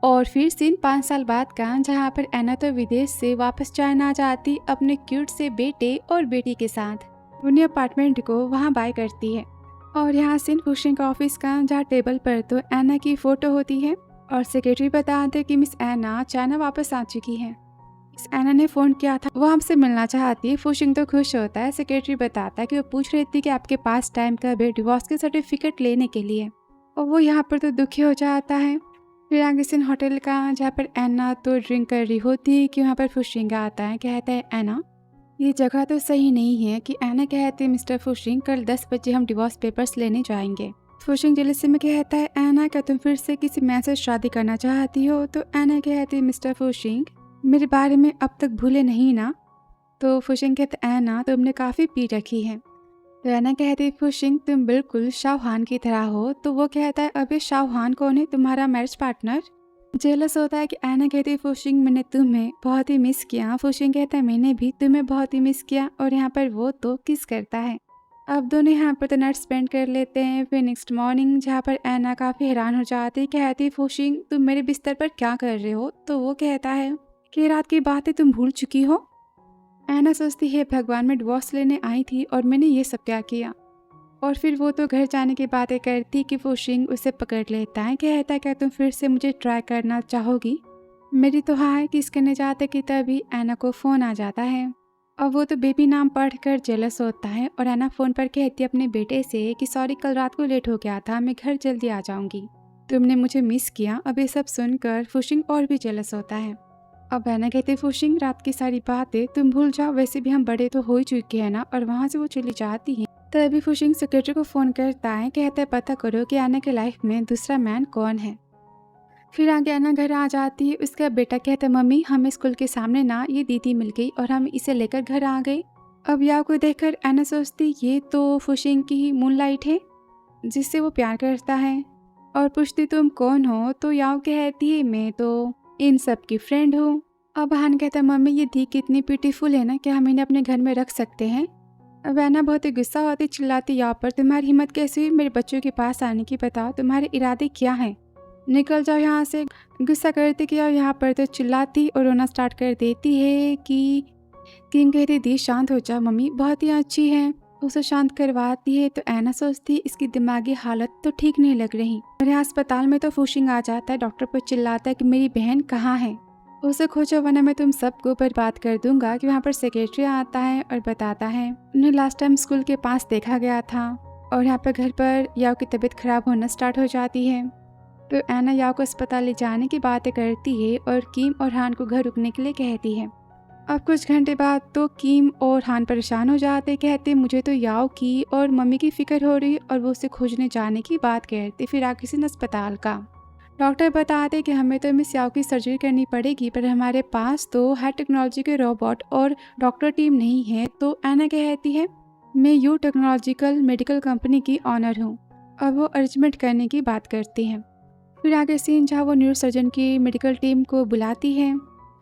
और फिर सीन 5 साल बाद का, जहाँ पर एना तो विदेश से वापस चाइना आ जाती अपने क्यूट से बेटे और बेटी के साथ। उन्हें अपार्टमेंट को वहाँ बाय करती है और यहाँ सीन फुशिंग का ऑफिस का, जहाँ टेबल पर तो एना की फोटो होती है और सेक्रेटरी बताते कि मिस एना चाइना वापस आ चुकी है। मिस एना ने फोन किया था, वो हमसे मिलना चाहती है। फुशिंग तो खुश होता है। सेक्रेटरी बताता है कि वो पूछ रही थी कि आपके पास टाइम कब है डिवोर्स के सर्टिफिकेट लेने के लिए, और वो यहाँ पर तो दुखी हो जाता है। फिर आगे सीन होटल का, जहाँ पर एना तो ड्रिंक कर रही होती है कि वहाँ पर फुशिंग आता है, कहता है एना ये जगह तो सही नहीं है। कि एना कहते हैं मिस्टर फुशिंग कल 10 बजे हम डिवोर्स पेपर्स लेने जाएंगे। फुशिंग जेलसी में कहता है एना क्या तुम फिर से किसी मैन से शादी करना चाहती हो। तो एना कहती है मिस्टर फुशिंग मेरे बारे में अब तक भूले नहीं ना। तो फुशिंग कहते एना तुमने काफ़ी पी रखी है। तो एना कहती है फुशिंग तुम बिल्कुल शाहहान की तरह हो। तो वो कहता है अबे शाहहान कौन है, तुम्हारा मैरिज पार्टनर। जेलस होता है कि ऐना कहती है फुशिंग मैंने तुम्हें बहुत ही मिस किया। फुशिंग कहता है मैंने भी तुम्हें बहुत ही मिस किया और यहाँ पर वो तो किस करता है। अब दोनों यहाँ पर तो नाइट स्पेंड कर लेते हैं। फिर नेक्स्ट मॉर्निंग जहाँ पर ऐना काफ़ी हैरान हो जाती है, कहती है फुशिंग तुम मेरे बिस्तर पर क्या कर रहे हो। तो वो कहता है कि रात की बातें तुम भूल चुकी हो। ऐना सोचती है भगवान मैं डिवोर्स लेने आई थी और मैंने ये सब क्या किया। और फिर वो तो घर जाने की बातें करती कि फुशिंग उसे पकड़ लेता है, कहता है क्या तुम फिर से मुझे ट्राई करना चाहोगी। मेरी तो हाँ है किस करने जाते कि तभी ऐना को फ़ोन आ जाता है और वो तो बेबी नाम पढ़कर जेलस होता है और ऐना फ़ोन पर कहती है अपने बेटे से कि सॉरी कल रात को लेट हो गया था, मैं घर जल्दी आ जाऊंगी, तुमने मुझे मिस किया। अब ये सब सुनकर फुशिंग और भी जेलस होता है। अब ऐना कहती है फुशिंग रात की सारी बातें तुम भूल जाओ, वैसे भी हम बड़े तो हो ही चुके हैं ना। और वहाँ से वो चली जाती है। तभी फुशिंग सेक्रेटरी को फ़ोन करता है, कहता है पता करो कि ऐना के लाइफ में दूसरा मैन कौन है। फिर आगे ऐना घर आ जाती है। उसका बेटा कहता है मम्मी हमें स्कूल के सामने ना ये दीदी मिल गई और हम इसे लेकर घर आ गए। अब याओ को देखकर ऐना सोचती ये तो फुशिंग की ही मूनलाइट है जिससे वो प्यार करता है और पूछती तुम कौन हो। तो याओ कहती है मैं तो इन सब की फ्रेंड हूँ। अब हान कहता है मम्मी ये दी कितनी ब्यूटीफुल है ना, क्या हम इन्हें अपने घर में रख सकते हैं। अब ऐना बहुत ही गुस्सा होती चिल्लाती यहाँ पर तुम्हारी हिम्मत कैसे हुई मेरे बच्चों के पास आने की, बताओ तुम्हारे इरादे क्या हैं, निकल जाओ यहाँ से। गुस्सा करती कि यहाँ पर तो चिल्लाती और रोना स्टार्ट कर देती है कि किम कहती दी शांत हो जाओ मम्मी बहुत ही अच्छी है। उसे शांत करवाती है तो ऐना सोचती इसकी दिमागी हालत तो ठीक नहीं लग रही। और यहाँ अस्पताल में तो फुशिंग आ जाता है, डॉक्टर पर चिल्लाता है कि मेरी बहन कहाँ है, उसे खोजो वरना मैं तुम सबको बर्बाद कर दूंगा। कि वहाँ पर सेक्रेटरी आता है और बताता है उन्हें लास्ट टाइम स्कूल के पास देखा गया था। और यहाँ पर घर पर याओ की तबीयत खराब होना स्टार्ट हो जाती है। तो ऐना याओ को अस्पताल ले जाने की बातें करती है और किम और हान को घर रुकने के लिए कहती है। अब कुछ घंटे बाद तो किम और हान परेशान हो जाते, कहते मुझे तो याओ की और मम्मी की फिक्र हो रही और वो उसे खोजने जाने की बात करते। फिर आगे से अस्पताल का डॉक्टर बताते कि हमें तो मिस याओ की सर्जरी करनी पड़ेगी पर हमारे पास तो हाई टेक्नोलॉजी के रोबोट और डॉक्टर टीम नहीं है। तो ऐना कहती है मैं यू टेक्नोलॉजिकल मेडिकल कंपनी की ऑनर हूँ और वो अरेंजमेंट करने की बात करती हैं। फिर आगे सीन जहाँ वो न्यूरो सर्जन की मेडिकल टीम को बुलाती है।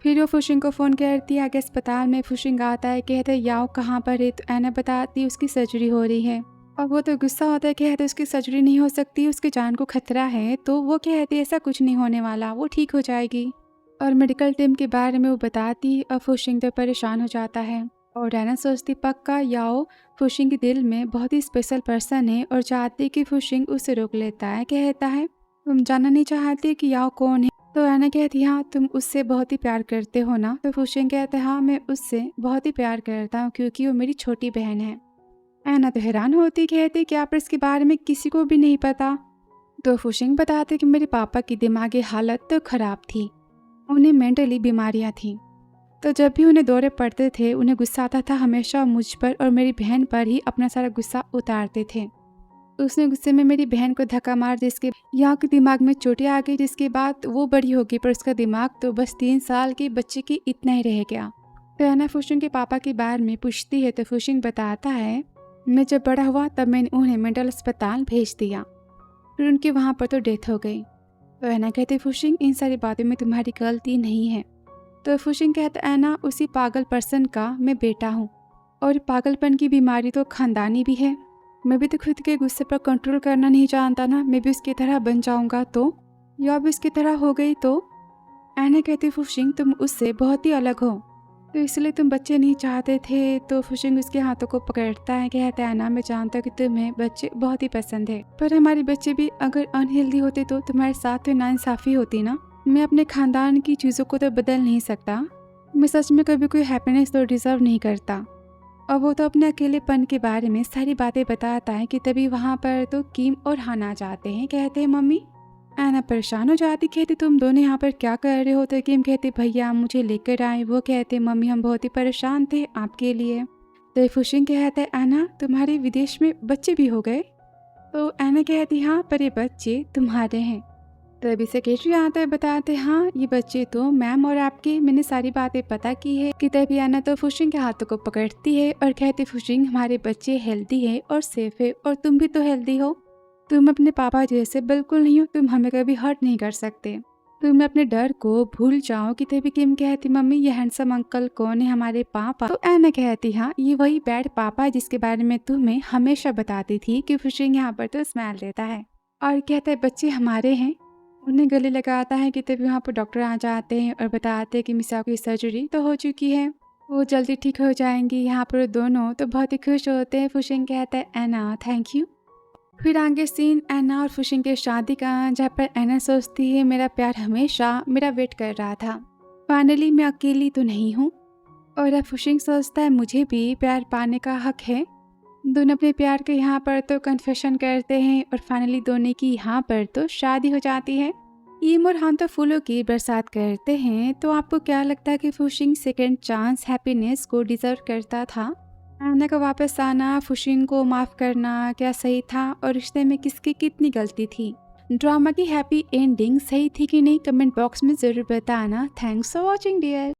फिर वो फुशिंग को फ़ोन करती है। आगे अस्पताल में फुशिंग आता है, कहते हैं याओ कहाँ पर है। तो ऐना बताती उसकी सर्जरी हो रही है और वो तो गुस्सा होता है, कहते उसकी सर्जरी नहीं हो सकती, उसकी जान को खतरा है। तो वो कहती ऐसा कुछ नहीं होने वाला, वो ठीक हो जाएगी। और मेडिकल टीम के बारे में वो बताती और फुशिंग तो परेशान हो जाता है। और ऐना सोचती पक्का याओ फुशिंग के दिल में बहुत ही स्पेशल पर्सन है और चाहती कि फुशिंग उसे रोक लेता है। कहता है तुम जानना नहीं चाहती कि याओ कौन है। तो ऐना कहती हाँ तुम उससे बहुत ही प्यार करते हो ना। तो फुशिंग कहता है हाँ मैं उससे बहुत ही प्यार करता हूँ क्योंकि वो मेरी छोटी बहन है। ऐना तो हैरान होती, कहती क्या पर इसके बारे में किसी को भी नहीं पता। तो फुशिंग बताते कि मेरे पापा की दिमागी हालत तो खराब थी, उन्हें मेंटली बीमारियां थीं। तो जब भी उन्हें दौरे पड़ते थे उन्हें गुस्सा आता था हमेशा मुझ पर और मेरी बहन पर ही अपना सारा गुस्सा उतारते थे। उसने गुस्से में मेरी बहन को धक्का मार जिसके यहाँ के दिमाग में चोटें आ गई, जिसके बाद वो बड़ी होगी पर उसका दिमाग तो बस 3 साल के बच्चे की इतना ही रह गया। तो ऐना फुशिंग के पापा के बारे में पूछती है तो फुशिंग बताता है मैं जब बड़ा हुआ तब मैंने उन्हें मेंटल अस्पताल भेज दिया, फिर उनकी वहाँ पर तो डेथ हो गई। तो ऐना कहती फुशिंग इन सारी बातों में तुम्हारी गलती नहीं है। तो फुशिंग कहता ऐना उसी पागल पर्सन का मैं बेटा हूँ और पागलपन की बीमारी तो खानदानी भी है। मैं भी तो खुद के गुस्से पर कंट्रोल करना नहीं जानता ना, मैं भी उसकी तरह बन जाऊंगा तो, या भी उसकी तरह हो गई तो। ऐना कहती फुशिंग तुम उससे बहुत ही अलग हो तो इसलिए तुम बच्चे नहीं चाहते थे। तो फुशिंग उसके हाथों को पकड़ता है, कहता है ऐना मैं जानता हूँ कि तुम्हें बच्चे बहुत ही पसंद है पर हमारे बच्चे भी अगर अनहेल्दी होते तो तुम्हारे साथ तो नाइंसाफ़ी होती ना। मैं अपने खानदान की चीज़ों को तो बदल नहीं सकता, मैं सच में कभी कोई हैप्पीनेस तो डिज़र्व नहीं करता। और वो तो अपने अकेलेपन के बारे में सारी बातें बताता है कि तभी वहाँ पर तो किम और हान आ जाते हैं। कहते हैं मम्मी। ऐना परेशान हो जाती, कहती तुम दोनों यहाँ पर क्या कर रहे हो। तो किम कहते भैया मुझे लेकर आए। वो कहते मम्मी हम बहुत ही परेशान थे आपके लिए। तो फुशिंग कहता है ऐना तुम्हारे विदेश में बच्चे भी हो गए। तो ऐना कहती हाँ पर ये बच्चे तुम्हारे हैं। तभी सेक्रेटरी आता है, बताते हाँ ये बच्चे तो मैम और आपके, मैंने सारी बातें पता की है। कि तभी ऐना तो फुशिंग के हाथों को पकड़ती है और कहती फुशिंग हमारे बच्चे हेल्दी है और सेफ है और तुम भी तो हेल्दी हो, तुम अपने पापा जैसे बिल्कुल नहीं हो, तुम हमें कभी हर्ट नहीं कर सकते। तुम अपने डर को भूल जाओ कि तभी किम कहती मम्मी ये हैंडसम अंकल कौन है, हमारे पापा। तो एना कहती हाँ ये वही बैड पापा है जिसके बारे में तुम्हें हमेशा बताती थी कि फुशिंग यहाँ पर तो स्मेल देता है। और कहता है बच्चे हमारे हैं। उन्हें गले लगाता है कि तभी वहाँ पर डॉक्टर आ जाते हैं और बताते हैं कि मिसा की सर्जरी तो हो चुकी है, वो जल्दी ठीक हो जाएंगी। यहाँ पर दोनों तो बहुत ही खुश होते हैं। फुशिंग कहता है एना थैंक यू। फिर आगे सीन एना और फुशिंग के शादी का, जहाँ पर एना सोचती है मेरा प्यार हमेशा मेरा वेट कर रहा था, फाइनली मैं अकेली तो नहीं हूँ। और अब फुशिंग सोचता है मुझे भी प्यार पाने का हक है। दोनों अपने प्यार के यहाँ पर तो कन्फेशन करते हैं और फाइनली दोनों की यहाँ पर तो शादी हो जाती है। ईम और हान तो फूलों की बरसात करते हैं। तो आपको क्या लगता है कि फुशिंग सेकेंड चांस हैप्पीनेस को डिजर्व करता था? एना का वापस आना, फुशिंग को माफ करना क्या सही था और रिश्ते में किसकी कितनी गलती थी? ड्रामा की हैप्पी एंडिंग सही थी कि नहीं, कमेंट बॉक्स में जरूर बताना। Thanks for watching dear.